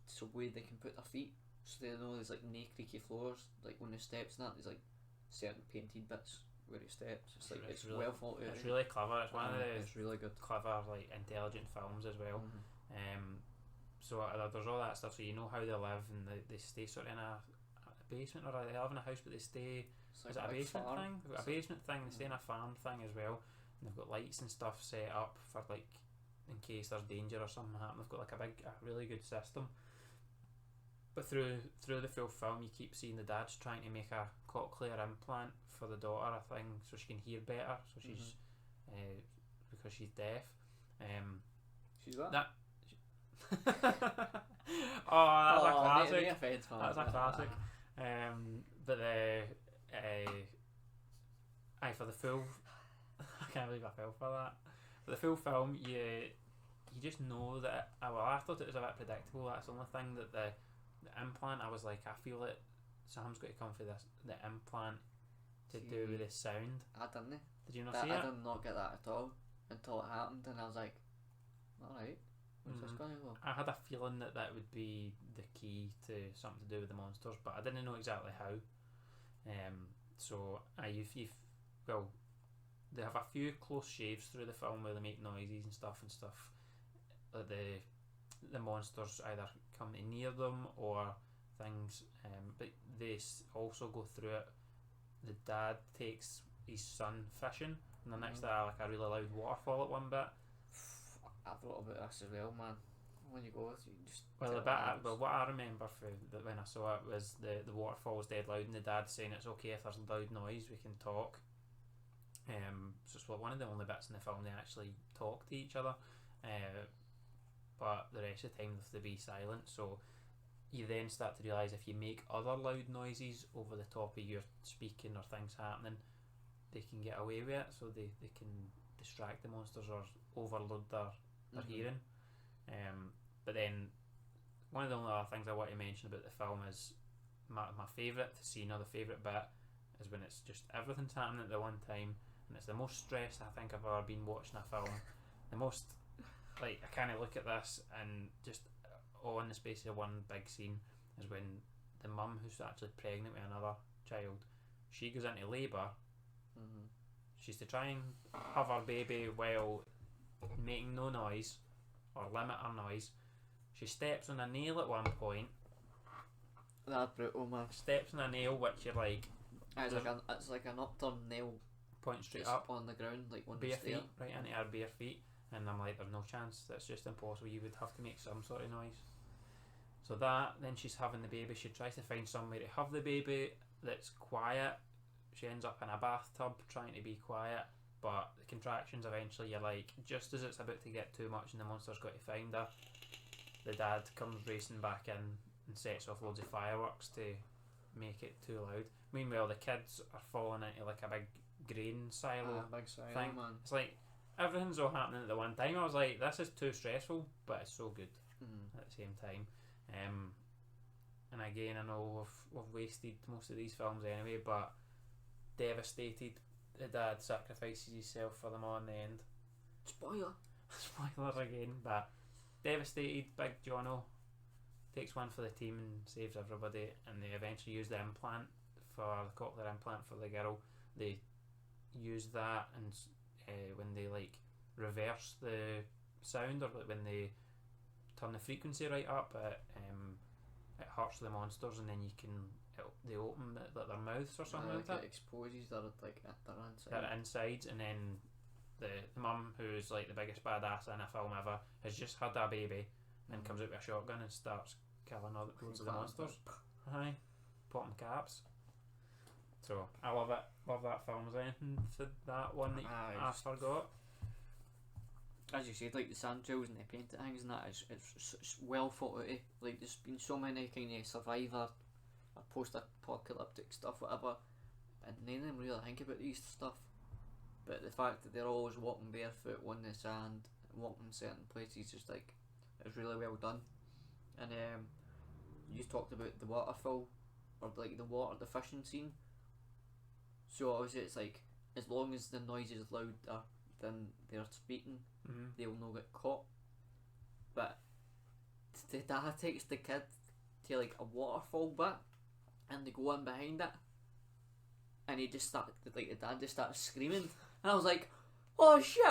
Speaker 2: so where they can put their feet, so they know there's like no creaky floors, like on the steps and that there's like certain painted bits where it steps. It's like it's really well thought out.
Speaker 1: It's really clever. It's one of the
Speaker 2: it's really good,
Speaker 1: clever, like intelligent films as well. So there's all that stuff, so you know how they live, and they stay sort of in a basement, or they live in a house but they stay, is it a basement thing? They've got a basement thing, they stay in a farm thing as well, and they've got lights and stuff set up for like in case there's danger or something happen. They've got like a really good system. But through the full film, you keep seeing the dad's trying to make a cochlear implant for the daughter, I think, so she can hear better. So she's because she's deaf.
Speaker 2: She's what?
Speaker 1: That. That's a classic. That's a classic. But for the full, I can't believe I fell for that. For the full film, you just know that. I thought it was a bit predictable. That's the only thing, that the implant, I was like, I feel it. Sam's got to come for this. The implant to do with the sound.
Speaker 2: I didn't.
Speaker 1: Did you not
Speaker 2: I
Speaker 1: see it?
Speaker 2: did not get that at all until it happened, and I was like, alright, where's this going to go?
Speaker 1: I had a feeling that would be the key to something to do with the monsters, but I didn't know exactly how. So well, they have a few close shaves through the film where they make noises and stuff. The monsters either come near them or things, but they also go through it. The dad takes his son fishing, and the next day like a really loud waterfall at one bit.
Speaker 2: I thought about this as well, man. When you go, you just
Speaker 1: Well, what I remember when I saw it was the waterfall was dead loud, and the dad saying it's okay if there's loud noise, we can talk. So it's one of the only bits in the film they actually talk to each other, but the rest of the time they be silent. So you then start to realise if you make other loud noises over the top of your speaking or things happening, they can get away with it. So they can distract the monsters or overload their hearing. But then one of the only other things I want to mention about the film is my favourite scene, or the favourite bit, is when it's just everything's happening at the one time, and it's the most stressed I think I've ever been watching a film. The most, like, I kind of look at this and just all in the space of one big scene is when the mum, who's actually pregnant with another child, she goes into labour. She's to try and have her baby while making no noise or limit her noise. She steps on a nail at one point.
Speaker 2: That's brutal, man.
Speaker 1: Steps on a nail, which you're like,
Speaker 2: It's like an upturned nail
Speaker 1: point straight
Speaker 2: just
Speaker 1: up
Speaker 2: on the ground, like one
Speaker 1: bare
Speaker 2: stair.
Speaker 1: feet, right into her bare feet, and I'm like, there's no chance, that's just impossible, you would have to make some sort of noise. So then she's having the baby, she tries to find somewhere to have the baby that's quiet. She ends up in a bathtub trying to be quiet, but the contractions eventually, you're like, just as it's about to get too much and the monster's got to find her, the dad comes racing back in and sets off loads of fireworks to make it too loud. Meanwhile, the kids are falling into like a big grain silo
Speaker 2: Big silo,
Speaker 1: thing.
Speaker 2: man.
Speaker 1: It's like everything's all happening at the one time. I was like, this is too stressful, but it's so good at the same time. And again, I know we've wasted most of these films anyway, but devastated, the dad sacrifices himself for them all in the end. Spoiler again, but devastated, Big Jono takes one for the team and saves everybody, and they eventually use the cochlear implant for the girl. They use that, and when they like reverse the sound, or like when they turn the frequency right up, it hurts the monsters, and then they open their mouths or something like that.
Speaker 2: It exposes their inside.
Speaker 1: Their insides, and then the mum, who's like the biggest badass in a film ever, has just had a baby and comes out with a shotgun and starts killing all the monsters. Aye, popping caps. So I love it. Love that film. Is there anything for that one that I forgot?
Speaker 2: As you said, like the sand trails and the painted things and that, it's well thought out. Like there's been so many kind of survivor or post-apocalyptic stuff, whatever, and none of them really think about these stuff. But the fact that they're always walking barefoot on the sand, walking in certain places, just like, it's really well done. And you talked about the waterfall, or like the fishing scene. So obviously it's like, as long as the noise is louder than they're speaking, they'll not get caught. But the dad takes the kid to like a waterfall bit, and they go in behind it, and he just started, like the dad just starts screaming, and I was like, oh shit,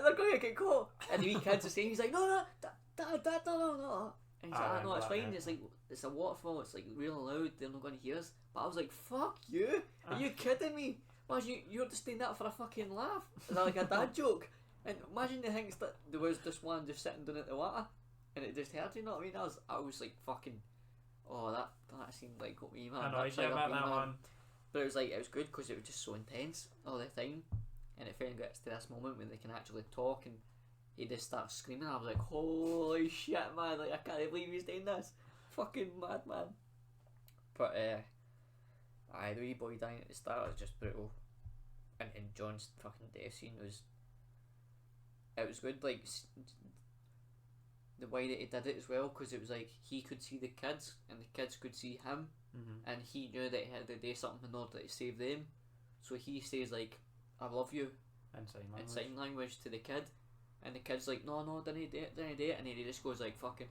Speaker 2: they're going to get caught. And the wee kid's the same, he's like, no, dad, no. And he's like, no, it's fine, it's like, it's a waterfall, it's like really loud, they're not going to hear us. But I was like, fuck you, are you kidding me? Imagine you're just doing that for a fucking laugh. Is that like a dad joke? And imagine the things that there was this one just sitting down at the water, and it just heard, you know what I mean? I was like fucking, oh, that seemed like got me, man.
Speaker 1: I know you about that one.
Speaker 2: But it was good because it was just so intense all the time, and it finally gets to this moment when they can actually talk, and he just starts screaming. I was like, holy shit, man! Like, I can't believe he's doing this. Fucking madman. But the wee boy dying at the start was just brutal, and John's fucking death scene was good. Like the way that he did it as well, because it was like he could see the kids and the kids could see him, and he knew that he had to do something in order to save them. So he says like, "I love you"
Speaker 1: In sign
Speaker 2: in
Speaker 1: language.
Speaker 2: sign language to the kid, and the kid's like, "No, didn't do it," and then he just goes like fucking,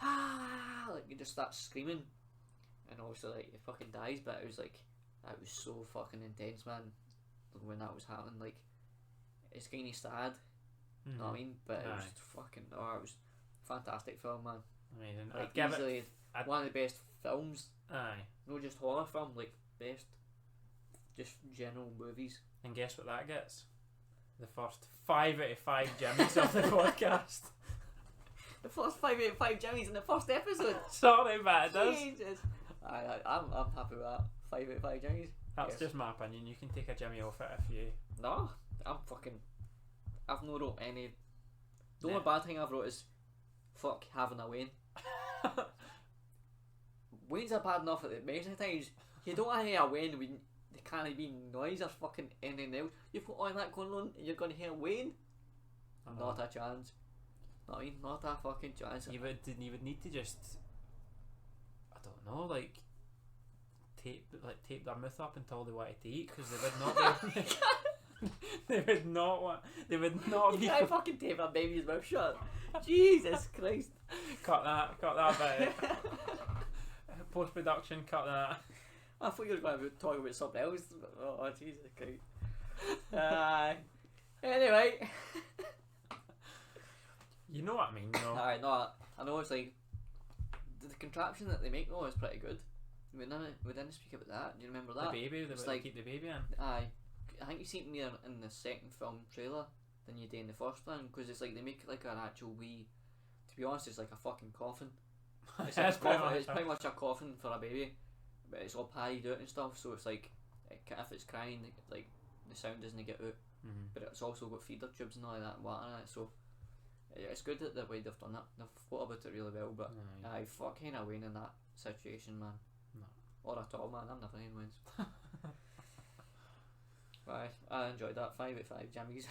Speaker 2: like he just starts screaming, and obviously like he fucking dies. But it was like, that was so fucking intense, man, when that was happening. Like, it's kind of sad, you know what I mean? But it was fucking, it was a fantastic film, man.
Speaker 1: Amazing.
Speaker 2: Like,
Speaker 1: I'd give
Speaker 2: easily
Speaker 1: it.
Speaker 2: one of the best films,
Speaker 1: Aye.
Speaker 2: not just horror film, like best, just general movies.
Speaker 1: And guess what that gets? The first 5 out of 5 Jimmys of the podcast.
Speaker 2: The first 5 out of 5 Jimmys in the first episode.
Speaker 1: Sorry, but it does.
Speaker 2: Jesus. I'm happy with that. 5 out of 5 Jimmys.
Speaker 1: That's
Speaker 2: Yes.
Speaker 1: just my opinion. You can take a Jimmy off it if you.
Speaker 2: No, I've not wrote any. The only
Speaker 1: Yeah.
Speaker 2: bad thing I've wrote is fuck having a Wayne. Wayne's are bad enough at the best of times. You don't hear a Wayne when there can't be noise or fucking anything else. You've got all that going on and you're going to hear Wayne? Not a chance. I mean, not a fucking chance.
Speaker 1: You would need to just, I don't know, like tape their mouth up until they wanted to eat, because they would not be. They would not want. They would not be.
Speaker 2: You can't fucking tape a baby's mouth shut. Jesus Christ.
Speaker 1: Cut that bit. Post production, cut that.
Speaker 2: I thought you were going to talk about something else. Oh, Jesus Christ. Anyway.
Speaker 1: You know what I mean, though.
Speaker 2: Alright, no, I know it's like the contraption that they make though is pretty good. We didn't speak about that. Do you remember that?
Speaker 1: The baby, they
Speaker 2: It's
Speaker 1: would
Speaker 2: like-
Speaker 1: keep the baby in.
Speaker 2: Aye, I think you see it more in the second film trailer than you do in the first one, because it's like they make it like an actual wee. To be honest, it's like a fucking coffin. It's, like
Speaker 1: That's
Speaker 2: a coffin.
Speaker 1: pretty
Speaker 2: It's
Speaker 1: much
Speaker 2: pretty much a coffin for a baby, but it's all padded out and stuff. So it's like if it's crying, like the sound doesn't get out.
Speaker 1: Mhm.
Speaker 2: But it's also got feeder tubes and all that and water in it. So it's good that the way they've done it. They've thought about it really well. But
Speaker 1: Aye.
Speaker 2: I fucking Wayne in that situation, man.
Speaker 1: No.
Speaker 2: Or at all, man. I'm never in wins. Aye, I enjoyed that. 5 out of 5 jammies.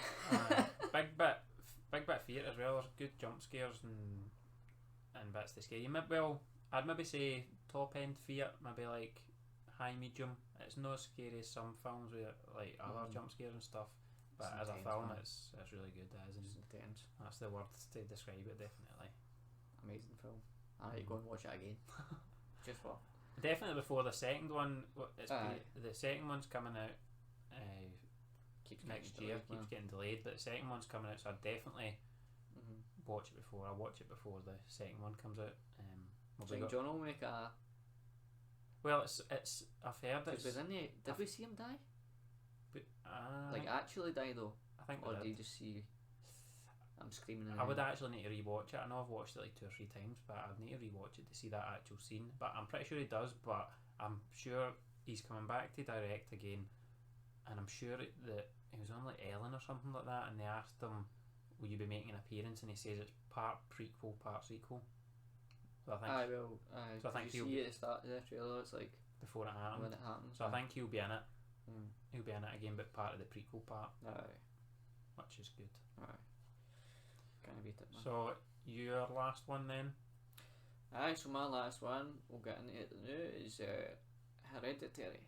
Speaker 1: Big bit fear as well. There's good jump scares and bits to scare you. Well, I'd maybe say top end fear, maybe like high medium. It's not as scary as some films with like other jump scares and stuff. But
Speaker 2: It's
Speaker 1: as a
Speaker 2: intense,
Speaker 1: film,
Speaker 2: man.
Speaker 1: it's really good.
Speaker 2: It's intense.
Speaker 1: That's the word to describe it. Definitely.
Speaker 2: Amazing film. I need to go and watch it again. Just for.
Speaker 1: Definitely before the second one. It's
Speaker 2: Aye.
Speaker 1: the second one's coming out
Speaker 2: Keeps
Speaker 1: next
Speaker 2: getting
Speaker 1: year.
Speaker 2: delayed, man.
Speaker 1: Keeps getting delayed, but the second one's coming out, so I'd definitely
Speaker 2: Mhm.
Speaker 1: watch it before. I'll watch it before the second one comes out. We'll
Speaker 2: So
Speaker 1: be
Speaker 2: John will make a.
Speaker 1: well, it's I've heard
Speaker 2: Because
Speaker 1: it's.
Speaker 2: did we see him die?
Speaker 1: But,
Speaker 2: Like actually die though,
Speaker 1: I think we
Speaker 2: or
Speaker 1: did.
Speaker 2: do you just see? I'm screaming.
Speaker 1: I would actually need to rewatch it. I know I've watched it like 2 or 3 times, but I'd need to rewatch it to see that actual scene. But I'm pretty sure he does. But I'm sure he's coming back to direct again, and I'm sure that he was on like Ellen or something like that, and they asked him, "Will you be making an appearance?" And he says it's part prequel, part sequel. So I think
Speaker 2: I will.
Speaker 1: So I think
Speaker 2: you
Speaker 1: he'll
Speaker 2: see
Speaker 1: be-
Speaker 2: at the start of the trailer. It's like
Speaker 1: before it
Speaker 2: when
Speaker 1: happened.
Speaker 2: it happens.
Speaker 1: So I think he'll be in it.
Speaker 2: Mm.
Speaker 1: He'll be in it again, but part of the prequel part,
Speaker 2: Aye.
Speaker 1: which is good.
Speaker 2: Aye. Can't beat it, man.
Speaker 1: So your last one then?
Speaker 2: Aye, so my last one, we'll get into it now, is Hereditary.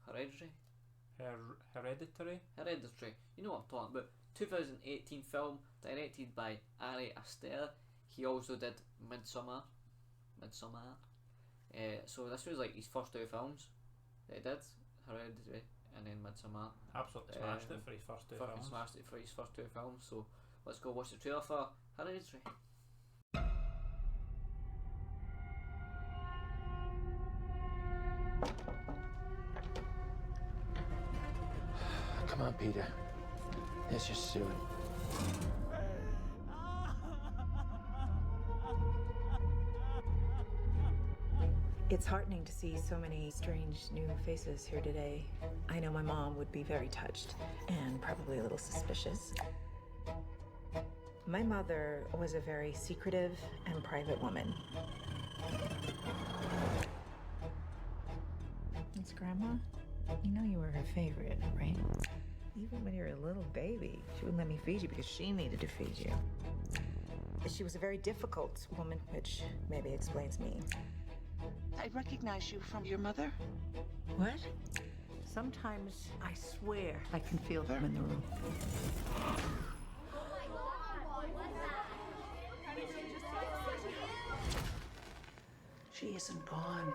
Speaker 1: Hereditary.
Speaker 2: Hereditary. You know what I'm talking about. 2018 film, directed by Ari Aster. He also did Midsommar. So this was like his first 2 films that he did. Hereditary and then Midsommar.
Speaker 1: Absolutely smashed it for his first 2
Speaker 2: Fucking
Speaker 1: films.
Speaker 2: smashed it for his first 2 films. So let's go watch the trailer for Hereditary.
Speaker 3: Come on, Peter. Let's just do it.
Speaker 8: It's heartening to see so many strange new faces here today. I know my mom would be very touched and probably a little suspicious. My mother was a very secretive and private woman. It's Grandma. You know you were her favorite, right? Even when you were a little baby, she wouldn't let me feed you because she needed to feed you. She was a very difficult woman, which maybe explains me.
Speaker 7: I recognize you from your mother.
Speaker 8: What? Sometimes I swear I can feel them in the room.
Speaker 7: She isn't gone.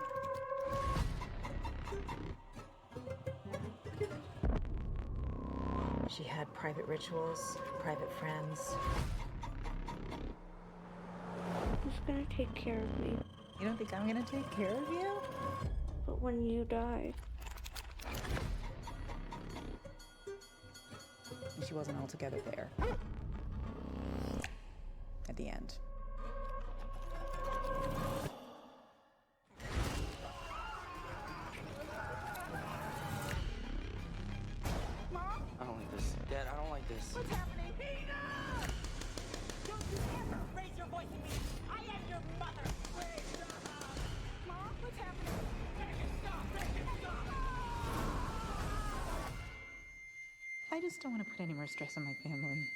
Speaker 8: She had private rituals, private friends.
Speaker 9: Who's gonna take care of me?
Speaker 8: You don't think I'm gonna take care of you?
Speaker 9: But when you die,
Speaker 8: And she wasn't altogether there. At the end.
Speaker 2: I don't like this. Dad, I don't like this.
Speaker 8: What's happening? Peter!
Speaker 10: Don't you ever raise your voice at me! I am your mother!
Speaker 8: Mom, what's happening?
Speaker 10: Make it stop! Make it stop!
Speaker 8: I just don't want to put any more stress on my family.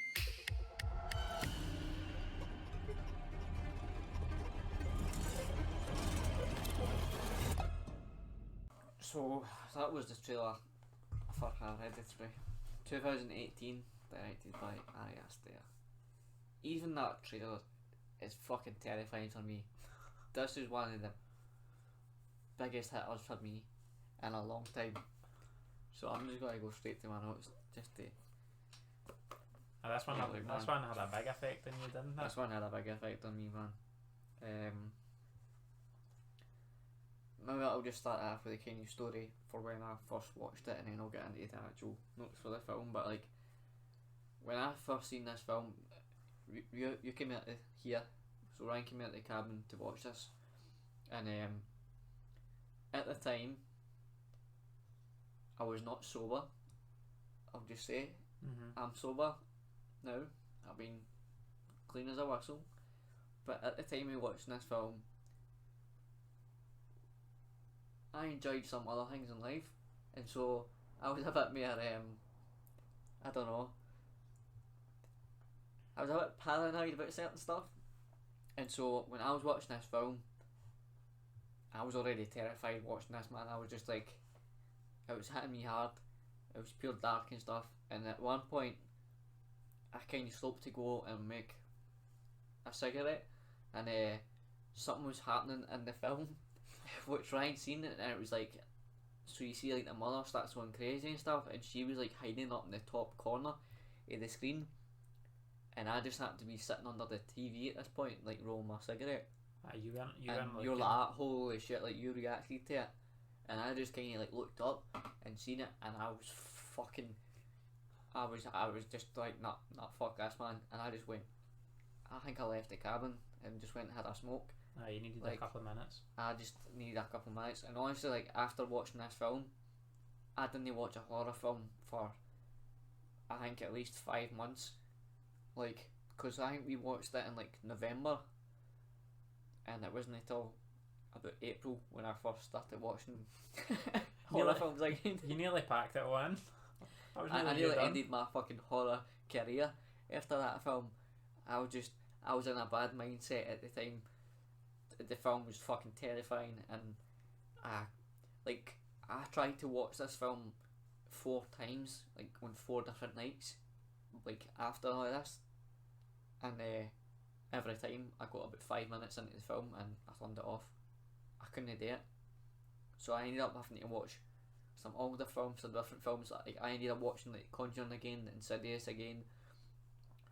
Speaker 2: So that was the trailer for Hereditary, 2018, directed by Ari Aster. Even that trailer is fucking terrifying for me. This is one of the biggest hitters for me in a long time. So I'm just gonna go straight to my notes just to.
Speaker 1: This one had a big effect on you, didn't it?
Speaker 2: This one had a big effect on me, man. Maybe I'll just start off with a kind of story for when I first watched it, and then I'll get into the actual notes for the film. But like, when I first seen this film, you came out here, so Ryan came out the cabin to watch this, and at the time, I was not sober. I'll just say, I'm sober now. I've been clean as a whistle. But at the time we watched this film, I enjoyed some other things in life, and so I was a bit more, I don't know, I was a bit paranoid about certain stuff, and so when I was watching this film, I was already terrified watching this, man. I was just like, it was hitting me hard, it was pure dark and stuff, and at one point, I kind of stopped to go and make a cigarette, and something was happening in the film, which Ryan seen it, and it was like, so you see like the mother starts going crazy and stuff, and she was like hiding up in the top corner of the screen, and I just happened to be sitting under the TV at this point, like rolling my cigarette.
Speaker 1: You weren't
Speaker 2: You're like, holy shit, like you reacted to it, and I just kind of like looked up and seen it, and I was just like, not fuck this, man, and I just went, I think I left the cabin and just went and had a smoke.
Speaker 1: You needed
Speaker 2: like,
Speaker 1: a couple of minutes.
Speaker 2: I just needed a couple of minutes, and honestly, like after watching this film, I didn't watch a horror film for I think at least 5 months, like, because I think we watched it in like November, and it wasn't until about April when I first started watching horror films again.
Speaker 1: You nearly packed it all in.
Speaker 2: I nearly ended my fucking horror career after that film. I was in a bad mindset at the time. The film was fucking terrifying, and I tried to watch this film 4 times, like on 4 different nights, like after all this, and every time I got about 5 minutes into the film and I turned it off. I couldn't do it, so I ended up having to watch some older films, some different films. Like I ended up watching like Conjuring again, Insidious again.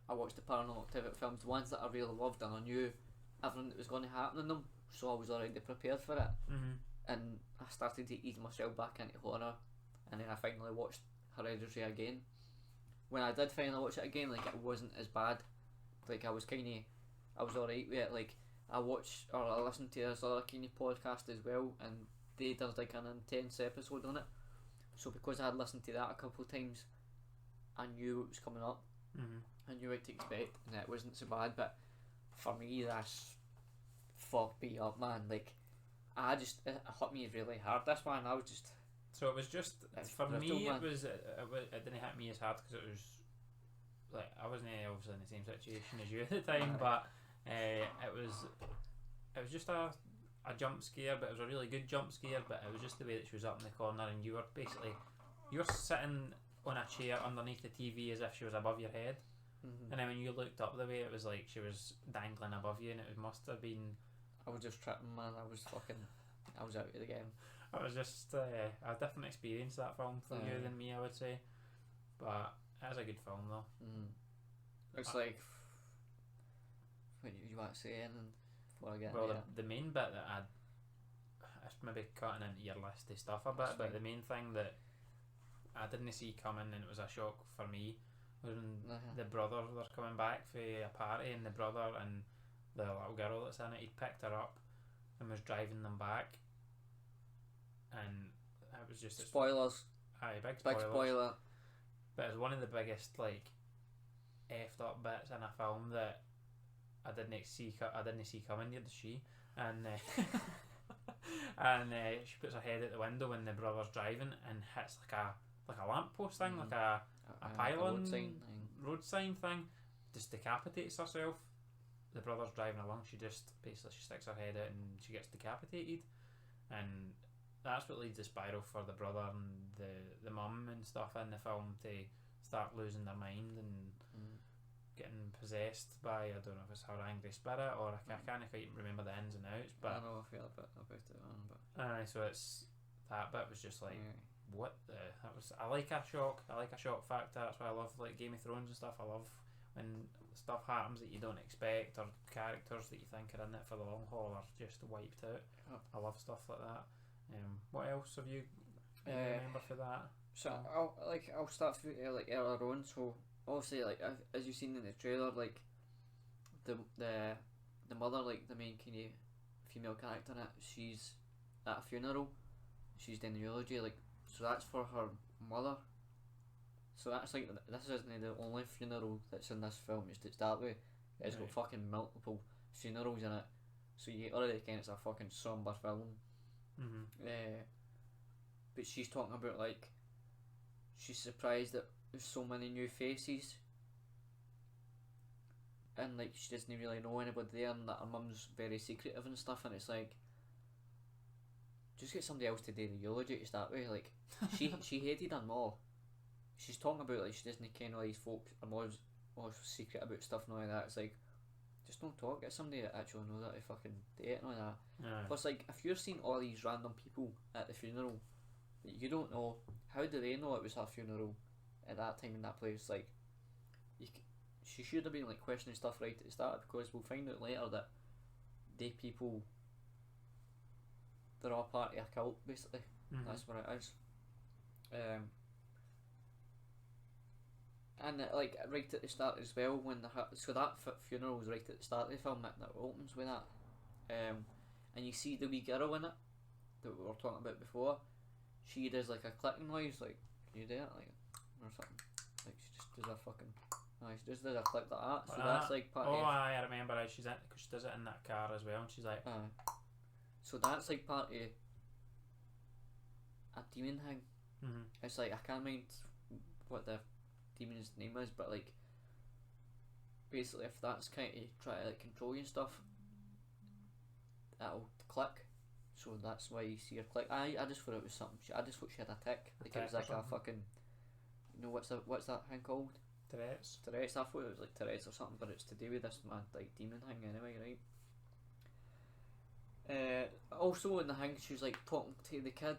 Speaker 2: I watched the Paranormal Activity films, the ones that I really loved, and I knew everything that was going to happen in them, so I was already prepared for it. And I started to ease myself back into horror, and then I finally watched Hereditary again. When I did finally watch it again, like, it wasn't as bad. Like, I was alright with it. Like, I listened to this other kind of podcast as well, and they did like an intense episode on it. So because I had listened to that a couple of times, I knew it was coming up. I knew what to expect, and it wasn't so bad. But for me, that's fucked me up, man. Like, it hit me really hard. This one, I was just.
Speaker 1: So it was just for me. It didn't hit me as hard because it was like I wasn't obviously in the same situation as you at the time, but it was just a jump scare, but it was a really good jump scare. But it was just the way that she was up in the corner, and you were basically you're sitting on a chair underneath the TV as if she was above your head, and then when you looked up the way, it was like she was dangling above you, and it must have been.
Speaker 2: I was just tripping, man. I was out of the game.
Speaker 1: It was just a different experience, that film, for you than me, I would say. But it is a good film, though.
Speaker 2: It's like, what you want to say anything before I get
Speaker 1: well,
Speaker 2: into it?
Speaker 1: the main bit that it's maybe cutting into your list of stuff a bit, but the main thing that I didn't see coming, and it was a shock for me, was when the brothers were coming back for a party, and the brother and the little girl that's in it, he'd picked her up and was driving them back, and it was just
Speaker 2: spoilers.
Speaker 1: Aye, big
Speaker 2: Big spoiler.
Speaker 1: But it was one of the biggest like effed up bits in a film that I didn't see coming. Neither did she, and and she puts her head out the window when the brother's driving and hits like a lamppost thing, like a pylon road sign thing, just decapitates herself. The brother's driving along, she sticks her head out and she gets decapitated, and that's what leads the spiral for the brother and the mum and stuff in the film to start losing their mind and getting possessed by, I don't know if it's her angry spirit or I can't quite remember the ins and outs, but
Speaker 2: I know I feel a bit about it, but
Speaker 1: so it's that bit was just like what the I like a shock factor. That's why I love like Game of Thrones and stuff. I love when stuff happens that you don't expect, or characters that you think are in it for the long haul are just wiped out. I love stuff like that. What else have you remember for that?
Speaker 2: So I'll start through like earlier on. So obviously, like as you've seen in the trailer, like the mother, like the main kind of female character in it, she's at a funeral. She's doing the eulogy, like, so that's for her mother. So that's like, this isn't the only funeral that's in this film. Just to start with, it's got fucking multiple funerals in it. So you already think it's a fucking somber film. But she's talking about like she's surprised that there's so many new faces, and like she doesn't really know anybody there, and that her mum's very secretive and stuff. And it's like, just get somebody else to do the eulogy to start with. Like she hated her mom. She's talking about like she doesn't ken all these folks. Her mom's secret about stuff and all that. It's like, just don't talk. Get somebody that actually knows how to fucking do it and all that. Plus, like, if you're seeing all these random people at the funeral that you don't know, how do they know it was her funeral at that time in that place? Like, she should have been like questioning stuff right at the start, because we'll find out later that they people, they're all part of a cult basically. That's what it is. And like right at the start as well, when so that funeral was right at the start of the film, that opens with that, and you see the wee girl in it that we were talking about before. She does like a clicking noise, like, can you do it, like, or something? Like she just does a fucking, she just does a click like that. So that's like part of.
Speaker 1: I remember how she's in, because she does it in that car as well, and she's like.
Speaker 2: So that's like part of a demon thing. It's like, I can't mind what the demon's name is, but like basically if that's kind of try to like control you and stuff, that'll click. So that's why you see her click. I just thought it was something. I just thought she had a tick. Like it was like a fucking, you know, what's that thing called?
Speaker 1: Tourette's.
Speaker 2: I thought it was like Tourette's or something, but it's to do with this mad like demon thing anyway, right? Also in the thing, she was like talking to the kid.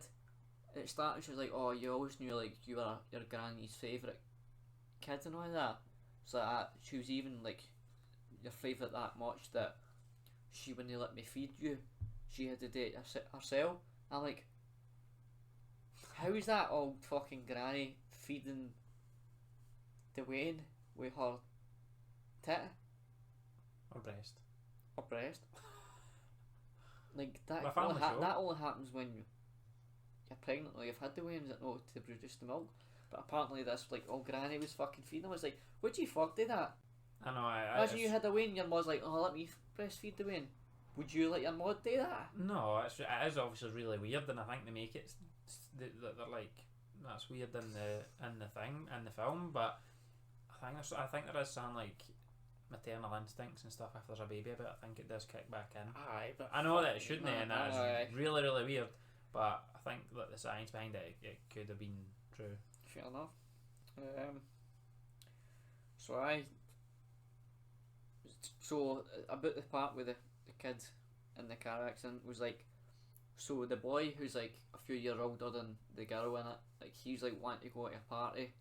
Speaker 2: At the start, she was like, "Oh, you always knew like you were your granny's favourite kid and all that." So she was even like your favourite that much that she wouldn't let me feed you. She had to do it herself. I'm like, how is that old fucking granny feeding Dwayne with her tit?
Speaker 1: Or breast.
Speaker 2: Like that. That only happens when you're pregnant. Like I've had Dwayne's that know to produce the milk. But apparently this like old granny was fucking feeding him. I was like, would you fuck do that?
Speaker 1: I know.
Speaker 2: Imagine you had a Wayne, your mum's like, oh, let me breastfeed the Wayne. Would you let your mum do that?
Speaker 1: No, it is obviously really weird, and I think they make it they're like, that's weird in the film. But I think there is some like maternal instincts and stuff if there's a baby, but I think it does kick back in.
Speaker 2: Aye, but
Speaker 1: I know that it shouldn't, and that is really, really weird. But I think that the science behind it could have been True.
Speaker 2: Fair enough. So about the part with the kid in the car accident was like, so the boy who's like a few years older than the girl in it, like he's like wanting to go to a party,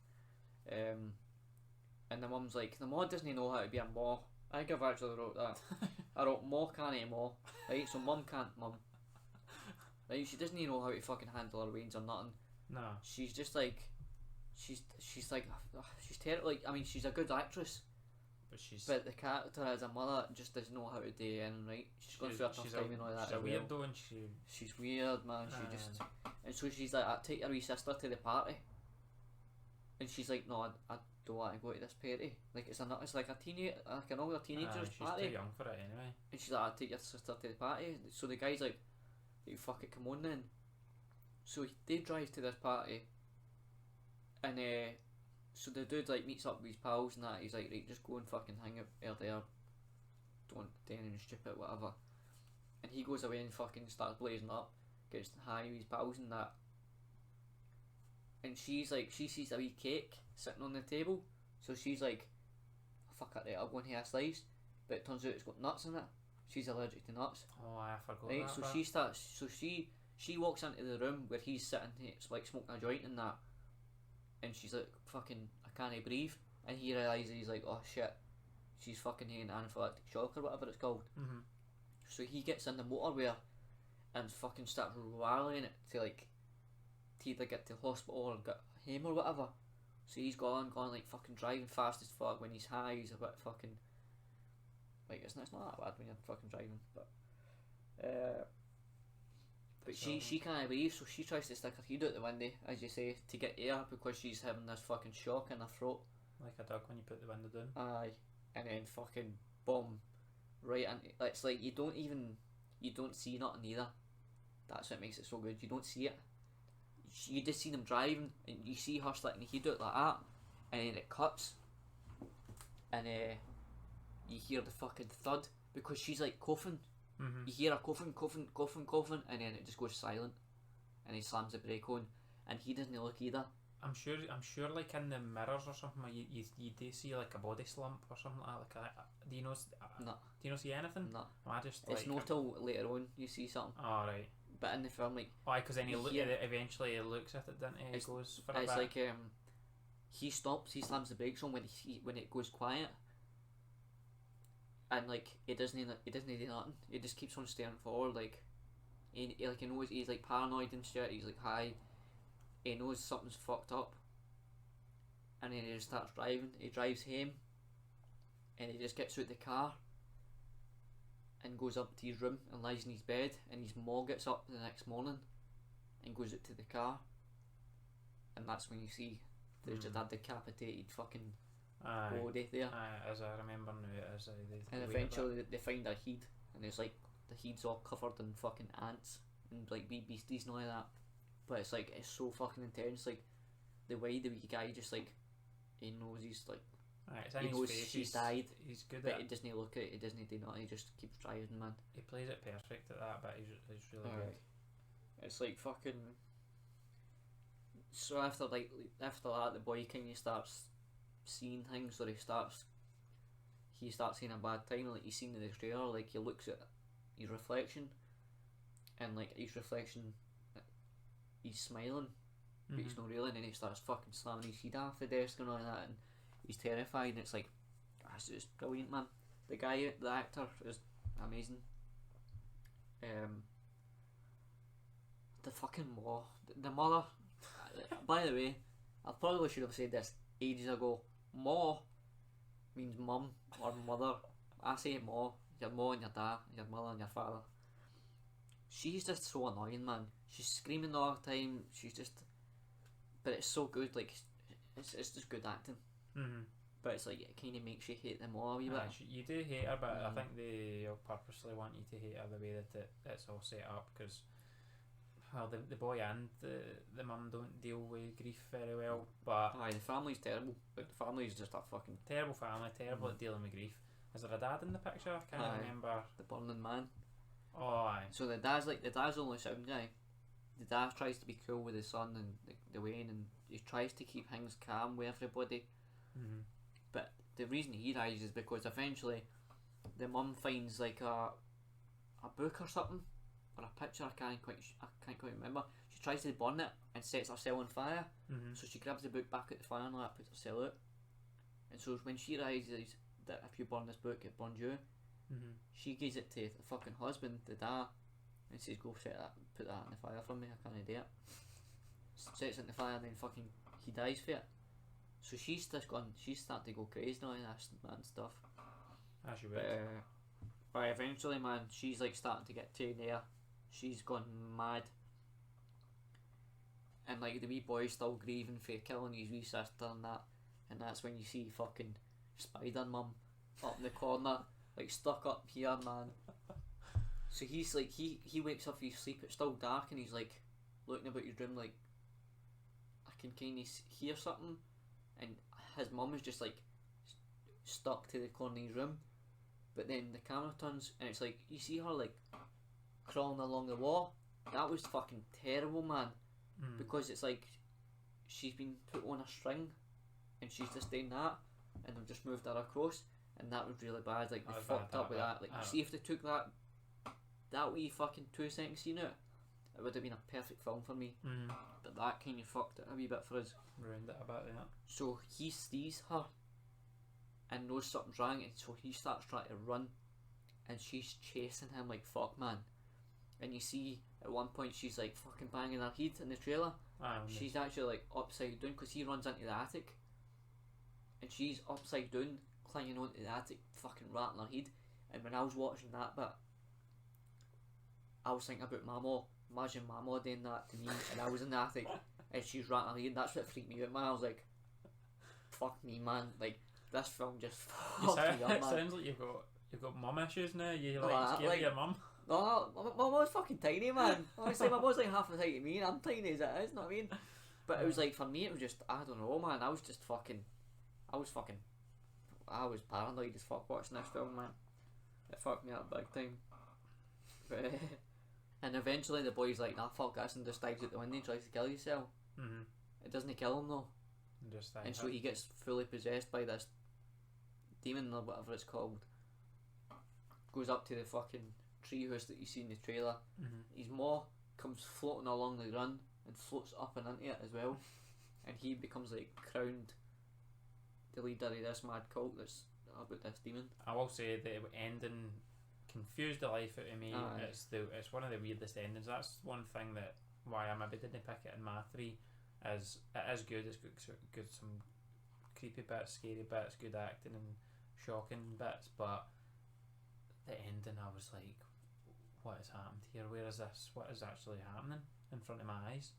Speaker 2: and the mum's like, the mum doesn't know how to be a ma. I think I've actually wrote that. I wrote ma can't ma, right? So mum can't mum. Right? She doesn't even know how to fucking handle her veins or nothing.
Speaker 1: No.
Speaker 2: She's just like, she's like, she's terrible. Like, I mean, she's a good actress. But the character as a mother just doesn't know how to do anything right. She's going through a tough time and all that.
Speaker 1: She's a weirdo, and
Speaker 2: she's weird, man. She just, and so she's like, I take your wee sister to the party, and she's like, no, I don't want to go to this party. Like it's like a teenage, like an older teenager's party.
Speaker 1: She's too young for it anyway.
Speaker 2: And she's like, I'll take your sister to the party. So the guy's like, you fuck it, come on then. So they drive to this party, and so the dude like meets up with his pals and that. He's like, right, just go and fucking hang out there. Don't do anything stupid, whatever. And he goes away and fucking starts blazing up, gets high with his pals and that. And she's like, she sees a wee cake sitting on the table, so she's like, fuck it, right, I'll go and have a slice. But it turns out it's got nuts in it. She's allergic to nuts.
Speaker 1: Oh, I forgot
Speaker 2: right,
Speaker 1: that.
Speaker 2: So she starts. So she walks into the room where he's sitting, it's like smoking a joint and that. And she's like, fucking, I can't breathe. And he realises, he's like, oh shit, she's fucking having anaphylactic shock or whatever it's called.
Speaker 1: Mm-hmm.
Speaker 2: So he gets in the motorway and fucking starts rallying it to like, to either get to the hospital or get him or whatever. So he's going like fucking driving fast as fuck. When he's high, he's a bit fucking, like it's not that bad when you're fucking driving, but she can't breathe, so she tries to stick her head out the window, as you say, to get air because she's having this fucking shock in her throat.
Speaker 1: Like a dog when you put the window down.
Speaker 2: Aye, and then fucking boom, right into. It's like you don't see nothing either. That's what makes it so good. You don't see it. You just see them driving, and you see her sticking the head out like that, and then it cuts, and you hear the fucking thud because she's like coughing.
Speaker 1: Mm-hmm.
Speaker 2: You hear her coughing, and then it just goes silent, and he slams the brake on, and he doesn't look either.
Speaker 1: I'm sure, like in the mirrors or something, you do see like a body slump or something like that. Do you know?
Speaker 2: No.
Speaker 1: Do you not see anything?
Speaker 2: No.
Speaker 1: I just.
Speaker 2: It's not till later on you see something.
Speaker 1: Oh right.
Speaker 2: But in the film, like.
Speaker 1: Why? Because then he eventually he looks at it, doesn't he? It goes for a bit.
Speaker 2: It's like he stops, he slams the brakes on when it goes quiet. And like he doesn't do nothing. He just keeps on staring forward, like he knows he's like paranoid and shit. He's like high. He knows something's fucked up. And then he just starts driving. He drives home, and he just gets out the car and goes up to his room and lies in his bed. And his mom gets up the next morning and goes out to the car. And that's when you see there's just that decapitated fucking body there.
Speaker 1: As I remember now, it is.
Speaker 2: And eventually they find a head, and it's like the head's all covered in fucking ants and like wee beasties and all that. But it's like, it's so fucking intense. Like the way the wee guy just like, he knows he's like, he knows she's died.
Speaker 1: He's good
Speaker 2: but
Speaker 1: at it.
Speaker 2: He doesn't look at it. He doesn't do nothing. He just keeps driving, man.
Speaker 1: He plays it perfect at that, but he's really good.
Speaker 2: It's like fucking. So after that, the boy kind of starts seeing things, or he starts seeing a bad time. Like he's seen in the trailer, like he looks at his reflection, and like his reflection, he's smiling, but he's not really, and then he starts fucking slamming his head off the desk and all that, and he's terrified. And it's like, that's just brilliant, man. The actor is amazing. The fucking the mother. By the way, I probably should have said this ages ago. Ma means mum or mother. I say ma. Your ma and your dad, your mother and your father. She's just so annoying, man. She's screaming all the time. She's just, but it's so good. Like it's just good acting.
Speaker 1: Mm-hmm.
Speaker 2: But it's like it kind of makes you hate them all a wee bit.
Speaker 1: You do hate her, but I think they purposely want you to hate her the way that it's all set up, because the boy and the mum don't deal with grief very well. But
Speaker 2: the family's terrible. Like the family's just a fucking
Speaker 1: terrible family, terrible at dealing with grief. Is there a dad in the picture? I can't remember.
Speaker 2: The burning man.
Speaker 1: Oh, aye.
Speaker 2: So the dad's the only sound guy. the dad tries to be cool with his son and the Wayne, and he tries to keep things calm with everybody.
Speaker 1: Mm-hmm.
Speaker 2: But the reason he dies is because eventually the mum finds like a book or something, or a picture. I can't quite remember. She tries to burn it and sets herself on fire.
Speaker 1: Mm-hmm.
Speaker 2: So she grabs the book back at the fire and that puts herself out. And so when she realizes that if you burn this book, it burns you,
Speaker 1: Mm-hmm.
Speaker 2: she gives it to the fucking husband, the dad, and says, "Go put that in the fire for me. I can't do it." Sets it in the fire, and then fucking he dies for it. So she's starting to go crazy now and this and stuff.
Speaker 1: As you would.
Speaker 2: But eventually, man, she's like starting to get to there. She's gone mad. And like the wee boy's still grieving for killing his wee sister and that's when you see fucking Spider Mum up in the corner, like stuck up here, man. So he's like he wakes up from his sleep, it's still dark, and he's like looking about his room like, I can kind of hear something, and his mum is just like stuck to the corner of his room. But then the camera turns and it's like you see her like crawling along the wall. That was fucking terrible, man. Because it's like she's been put on a string and she's just doing that, and they've just moved her across, and that was really bad. Like they fucked up with that. Like you see, if they took that wee fucking 2 second scene out, it would have been a perfect film for me. But that kind of fucked it a wee bit for us.
Speaker 1: Ruined it a bit, yeah.
Speaker 2: So he sees her and knows something's wrong, and so he starts trying to run, and she's chasing him like fuck, man. And you see at one point she's like fucking banging her head in the trailer. She's actually like upside down because he runs into the attic, and she's upside down clinging onto the attic, fucking rattling her head. And when I was watching that bit, I was thinking about Mama. Imagine Mama doing that to me, and I was in the attic and she's rattling her head. That's what freaked me out, man. I was like, fuck me, man. Like this film just fucked me up, man.
Speaker 1: It sounds like you've got mum issues now. You like scared of your mum.
Speaker 2: No, my mum's fucking tiny, man. Honestly, my mum's like half the height of me, and I'm tiny as it is, you know what I mean? But it was like, for me, it was just, I don't know, man. I was paranoid as fuck watching this film, man. It fucked me up big time. And eventually the boy's like, nah, fuck this, and just dives out the window and tries to kill himself. It doesn't kill him though. And so he gets fully possessed by this demon or whatever it's called. Goes up to the fucking treehouse that you see in the trailer. His maw comes floating along the ground and floats up and into it as well, and he becomes like crowned the leader of this mad cult that's about this demon.
Speaker 1: I will say the ending confused the life out of me. It's one of the weirdest endings. That's one thing that why I maybe didn't pick it in my 3 is it is good. It's good some creepy bits, scary bits, good acting and shocking bits, but the ending I was like, what has happened here? Where is this? What is actually happening in front of my eyes?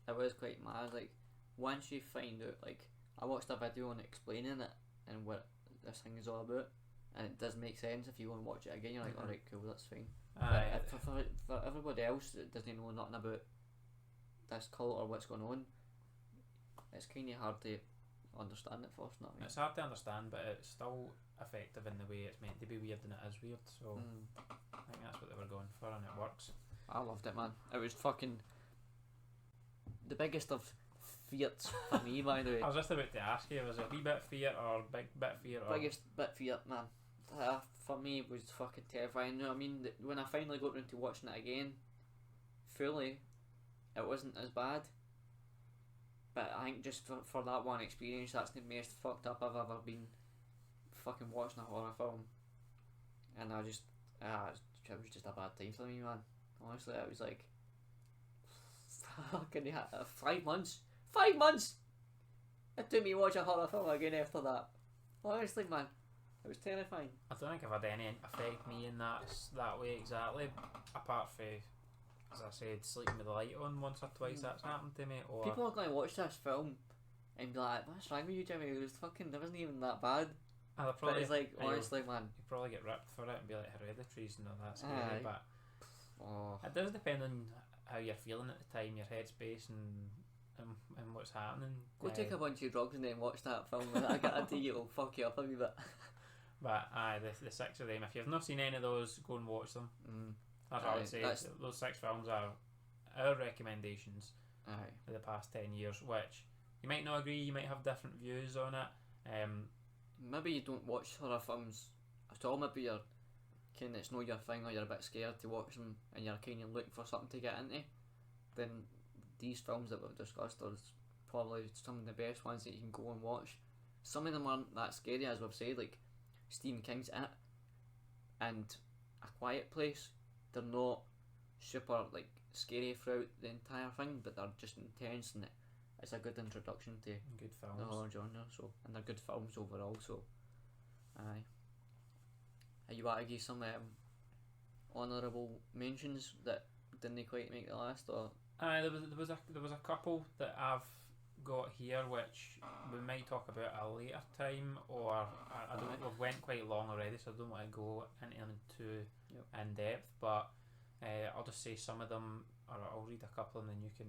Speaker 2: It was quite mad. Like once you find out, like I watched a video on explaining it and what this thing is all about, and it does make sense if you want to watch it again. You're like, alright, cool, that's fine. But for everybody else that doesn't know nothing about this cult or what's going on, it's kind of hard to understand it first. Not
Speaker 1: it's hard to understand, but it's still effective in the way it's meant to be weird, and it is weird. So I think that's what they were going for, and it works.
Speaker 2: I loved it, man. It was fucking the biggest of feats for me, by the way.
Speaker 1: I was just about to ask you, was it Wee Bit Feart or Big Bit Feart?
Speaker 2: Biggest Bit Feart, man. For me, it was fucking terrifying. You know what I mean? When I finally got around to watching it again fully, it wasn't as bad. But I think just for that one experience, that's the most fucked up I've ever been fucking watching a horror film. And it was just a bad time for me, man. Honestly, it was like fucking 5 months. 5 months! It took me to watch a horror film again after that. Honestly, man, it was terrifying.
Speaker 1: I don't think I've had any affect me in that way exactly, apart from, as I said, sleeping with the light on once or twice. That's happened to me. Or
Speaker 2: people are going to watch this film and be like, what's wrong with you, Jimmy? It wasn't even that bad. But it's like, honestly, man,
Speaker 1: you probably get ripped for it and be like Hereditary's and all that scary. But it does depend on how you're feeling at the time, your headspace and what's happening.
Speaker 2: Go take a bunch of drugs and then watch that film. I guarantee you it'll fuck you up a wee bit.
Speaker 1: But the 6 of them, if you've not seen any of those, go and watch them. That's what I would say. Those 6 films are our recommendations for the past 10 years, which you might not agree, you might have different views on it.
Speaker 2: Maybe you don't watch horror films at all, maybe you're kind of, it's not your thing, or you're a bit scared to watch them and you're kind of looking for something to get into, then these films that we've discussed are probably some of the best ones that you can go and watch. Some of them aren't that scary, as we've said, like Stephen King's It and A Quiet Place. They're not super like scary throughout the entire thing, but they're just intense, and it's a good introduction to
Speaker 1: good films,
Speaker 2: the horror genre. So, and they're good films overall. So, aye. You want to give some honourable mentions that didn't quite make the list, or?
Speaker 1: There was a couple that I've got here which we might talk about at a later time, or I don't. We've went quite long already, so I don't want to go into them too in depth. But I'll just say some of them, or I'll read a couple, and then you can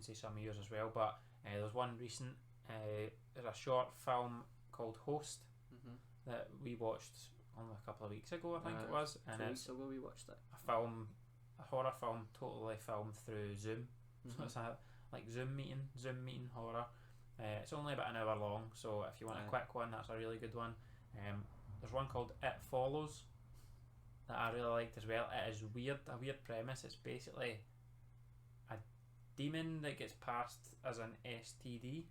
Speaker 1: say some of yours as well. But there's one recent. There's a short film called Host that we watched only a couple of weeks ago, I think it was, and
Speaker 2: 2 weeks ago we watched it.
Speaker 1: A horror film, totally filmed through Zoom. So it's a Zoom meeting horror. It's only about an hour long, so if you want a quick one, that's a really good one. There's one called It Follows that I really liked as well. It is a weird premise. It's basically a demon that gets passed as an STD.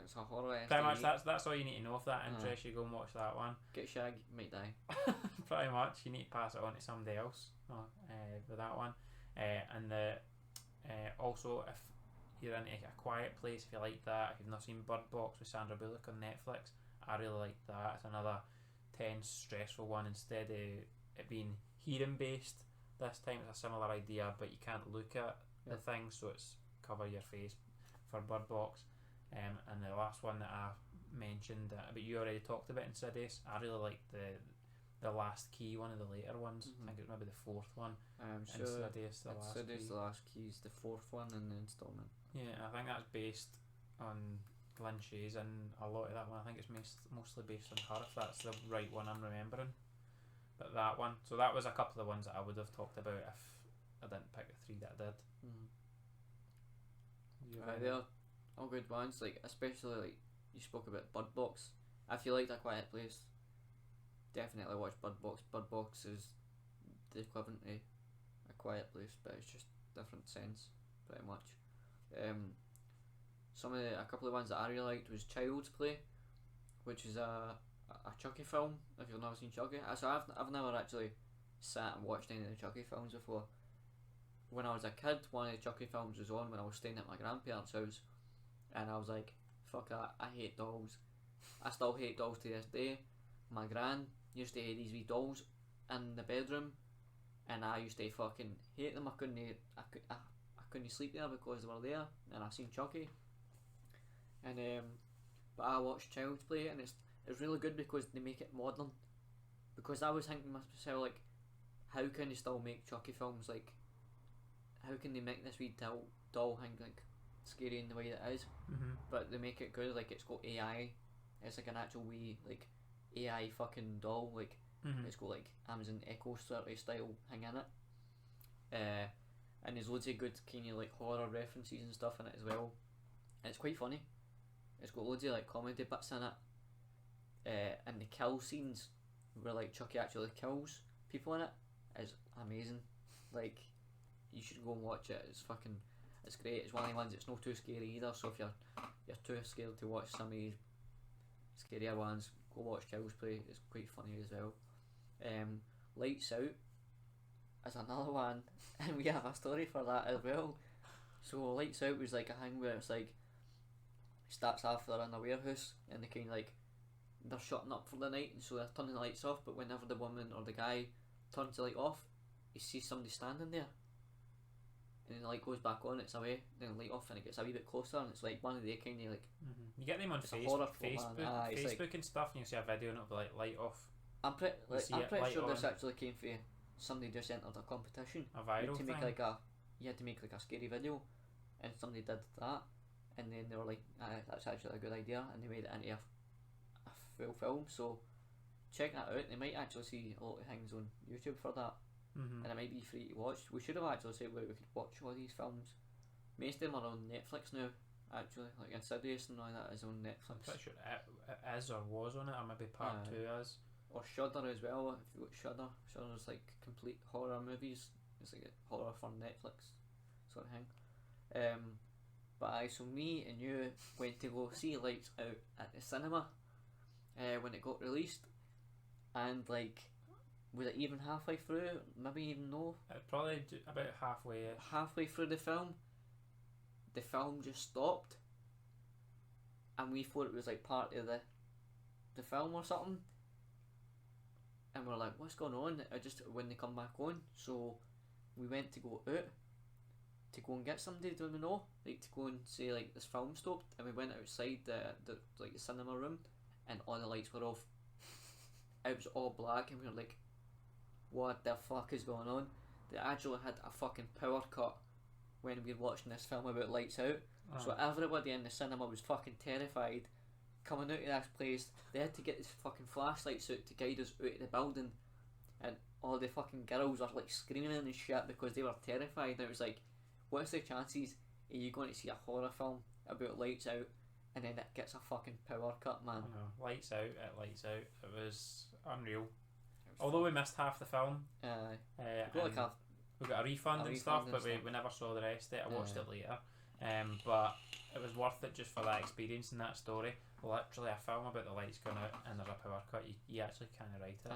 Speaker 2: It's a horror STD.
Speaker 1: Pretty much, that's all you need to know. If that interests you, go and watch that one.
Speaker 2: Get shag, might die.
Speaker 1: Pretty much, you need to pass it on to somebody else with that one. And also, if you're into A Quiet Place, if you like that, if you've not seen Bird Box with Sandra Bullock on Netflix, I really like that. It's another tense, stressful one. Instead of it being hearing based, this time it's a similar idea, but you can't look at the thing, so it's cover your face for Bird Box. And the last one that I mentioned, but you already talked about, Insidious. I really like the last key, one of the later ones. I think it's maybe the 4th one.
Speaker 2: I'm sure
Speaker 1: Insidious, the
Speaker 2: last key is the 4th one in the installment.
Speaker 1: Yeah, I think that's based on Lynn Shays, and a lot of that one I think it's mostly based on her, if that's the right one I'm remembering. But that one, so that was a couple of ones that I would have talked about if I didn't pick the 3 that I did.
Speaker 2: They're all good ones, like especially like you spoke about Bird Box. If you liked A Quiet Place, definitely watch Bird Box. Bird Box is the equivalent to A Quiet Place, but it's just different sense, pretty much. A couple of ones that I really liked was Child's Play, which is a Chucky film. If you've never seen Chucky, so I've never actually sat and watched any of the Chucky films before. When I was a kid, one of the Chucky films was on when I was staying at my grandparents' house, and I was like, fuck that, I hate dolls. I still hate dolls to this day. My gran used to hate these wee dolls in the bedroom, and I used to fucking hate them. I couldn't sleep there because they were there, and I seen Chucky. And but I watched Child's Play, and it's really good because they make it modern. Because I was thinking to myself, like, how can they still make Chucky films? Like, how can they make this wee doll thing like scary in the way that it is? But they make it good. Like, it's got AI. It's like an actual wee like AI fucking doll. Like, it's got like Amazon Echo sort of style thing in it. And there's loads of good kind of like horror references and stuff in it as well. And it's quite funny. It's got loads of like comedy bits in it. And the kill scenes where like Chucky actually kills people in it is amazing. Like, you should go and watch it. It's great. It's one of the ones that's not too scary either. So if you're too scared to watch some of these scarier ones, go watch Child's Play. It's quite funny as well. Lights Out is another one, and we have a story for that as well. So Lights Out was like a thing where it's like starts off they're in a warehouse and they kind of like they're shutting up for the night, and so they're turning the lights off. But whenever the woman or the guy turns the light off, he sees somebody standing there, and then the light goes back on. It's away, then the light off, and it gets a wee bit closer, and it's like one of the kind of like
Speaker 1: you get them on Facebook and stuff, and you see a video and it'll be like light off.
Speaker 2: I'm pretty sure this actually came from somebody just entered a competition.
Speaker 1: A viral
Speaker 2: to
Speaker 1: thing.
Speaker 2: You had to make like a scary video, and somebody did that, and then they were like, that's actually a good idea, and they made it into a full film. So check that out. They might actually see a lot of things on YouTube for that.
Speaker 1: Mm-hmm.
Speaker 2: and it might be free to watch. We should have actually said where we could watch all these films. Most of them are on Netflix now, actually. Like Insidious and all that is on
Speaker 1: I'm
Speaker 2: Netflix.
Speaker 1: pretty sure it is or was on it, or maybe part 2 is.
Speaker 2: Or Shudder as well, if you got Shudder. Shudder's like complete horror movies. It's like a horror for Netflix sort of thing. But so me and you went to go see Lights Out at the cinema when it got released, and like, was it even halfway through? Maybe even no.
Speaker 1: Probably about halfway.
Speaker 2: Halfway through the film just stopped, and we thought it was like part of the film or something. And we're like, what's going on? I just when they come back on, so we went to go out to go and get somebody, do we know? Like to go and say like this film stopped, and we went outside the cinema room, and all the lights were off. It was all black, and we were like, what the fuck is going on? They actually had a fucking power cut when we were watching this film about Lights Out. So everybody in the cinema was fucking terrified coming out of this place. They had to get these fucking flashlights out to guide us out of the building, and all the fucking girls are like screaming and shit because they were terrified. And it was like, what's the chances of you going to see a horror film about Lights Out and then it gets a fucking power cut, man?
Speaker 1: I know. Lights Out. It was unreal. Although we missed half the film, we got a refund and stuff, but we never saw the rest of it. I watched it later, but it was worth it just for that experience and that story. Literally a film about the lights going out and there's a power cut. You actually kind of write it.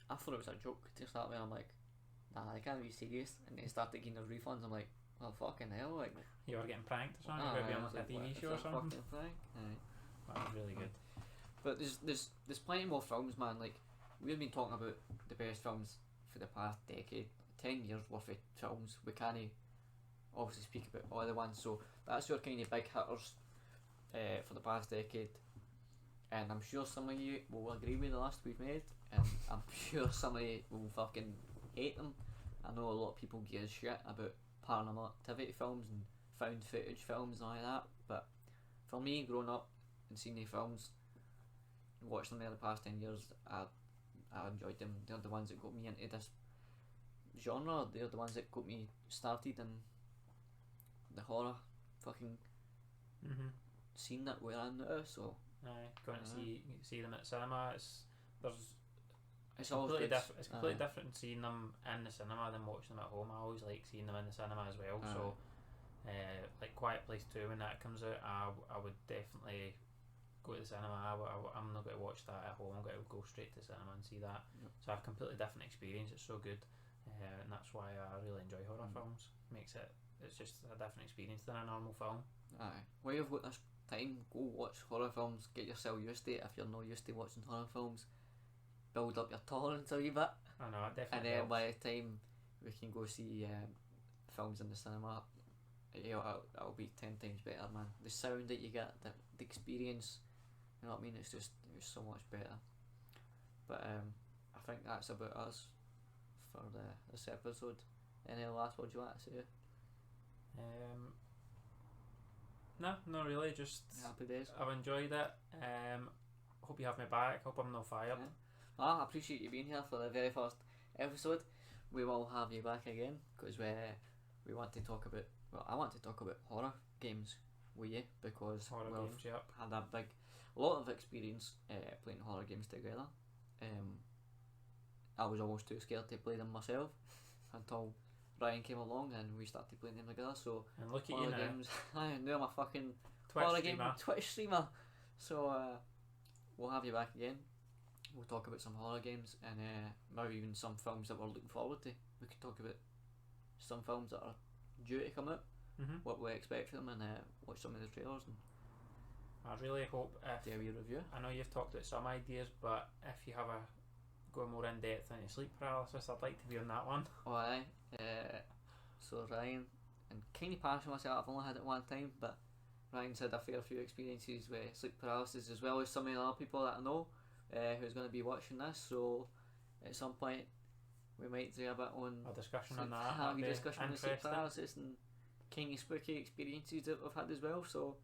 Speaker 2: I thought it was a joke to start with. I'm like, nah, they can't be serious. And they started getting their refunds. I'm like, well, fucking hell, like,
Speaker 1: you were getting pranked or something about being on like a TV show or something. That was really good.
Speaker 2: But there's plenty more films, man. Like, we've been talking about the best films for the past decade, 10 years worth of films. We can't obviously speak about all the ones, so that's your kind of big hitters for the past decade. And I'm sure some of you will agree with the list we've made, and I'm sure some of you will fucking hate them. I know a lot of people give a shit about paranormal activity films and found footage films and all that, but for me, growing up and seeing the films, watching them in the past 10 years, I enjoyed them. They're the ones that got me into this genre. They're the ones that got me started in the horror fucking scene that we're in now. So
Speaker 1: going to see them at cinema. It's
Speaker 2: completely
Speaker 1: different seeing them in the cinema than watching them at home. I always like seeing them in the cinema as well. So like Quiet Place 2, when that comes out, I would definitely go to the cinema. I'm not going to watch that at home. I'm going to go straight to the cinema and see that. So a completely different experience. It's so good, and that's why I really enjoy horror films. It's just a different experience than a normal film.
Speaker 2: While you've got this time, go watch horror films. Get yourself used to it if you're not used to watching horror films. Build up your tolerance a wee bit.
Speaker 1: I know, it definitely.
Speaker 2: And then
Speaker 1: helps.
Speaker 2: by the time we can go see films in the cinema, it'll be 10 times better, man. The sound that you get, the experience, you know what I mean? It's so much better. But I think that's about us for this episode. Any last words you want to say?
Speaker 1: No, not really. Just
Speaker 2: happy days.
Speaker 1: I've enjoyed it. Hope you have me back. Hope I'm not fired.
Speaker 2: I appreciate you being here for the very first episode. We will have you back again because we want to talk about. Well, I want to talk about horror games with you because we've had a lot of experience playing horror games together. I was almost too scared to play them myself until Ryan came along and we started playing them together. So
Speaker 1: and look at you now.
Speaker 2: Games, now I'm a fucking horror game Twitch streamer. So we'll have you back again. We'll talk about some horror games and maybe even some films that we're looking forward to. We could talk about some films that are due to come out, what we expect from them, and watch some of the trailers. And
Speaker 1: I really hope
Speaker 2: do a wee review.
Speaker 1: I know you've talked about some ideas, but if you have go more in depth into sleep paralysis, I'd like to be on that one.
Speaker 2: Oh aye. So Ryan, and kind of partial myself, I've only had it one time, but Ryan's had a fair few experiences with sleep paralysis, as well as some of the other people that I know who's going to be watching this. So at some point we might do a bit on
Speaker 1: a discussion on that.
Speaker 2: Have a discussion on sleep paralysis and kind of spooky experiences that we've had as well. So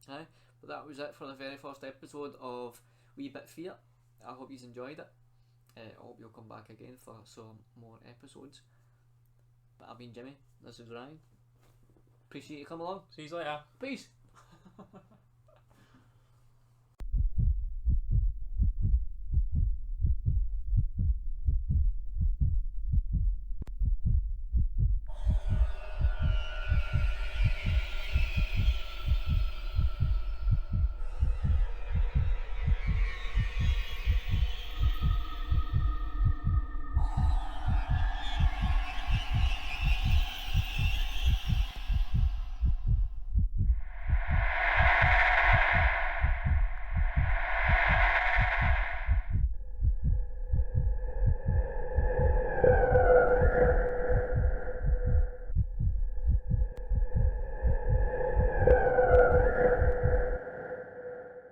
Speaker 2: but that was it for the very first episode of Wee Bit Feart. I hope you enjoyed it. I hope you'll come back again for some more episodes. But I've been Jimmy. This is Ryan. Appreciate you coming along.
Speaker 1: See you later.
Speaker 2: Peace.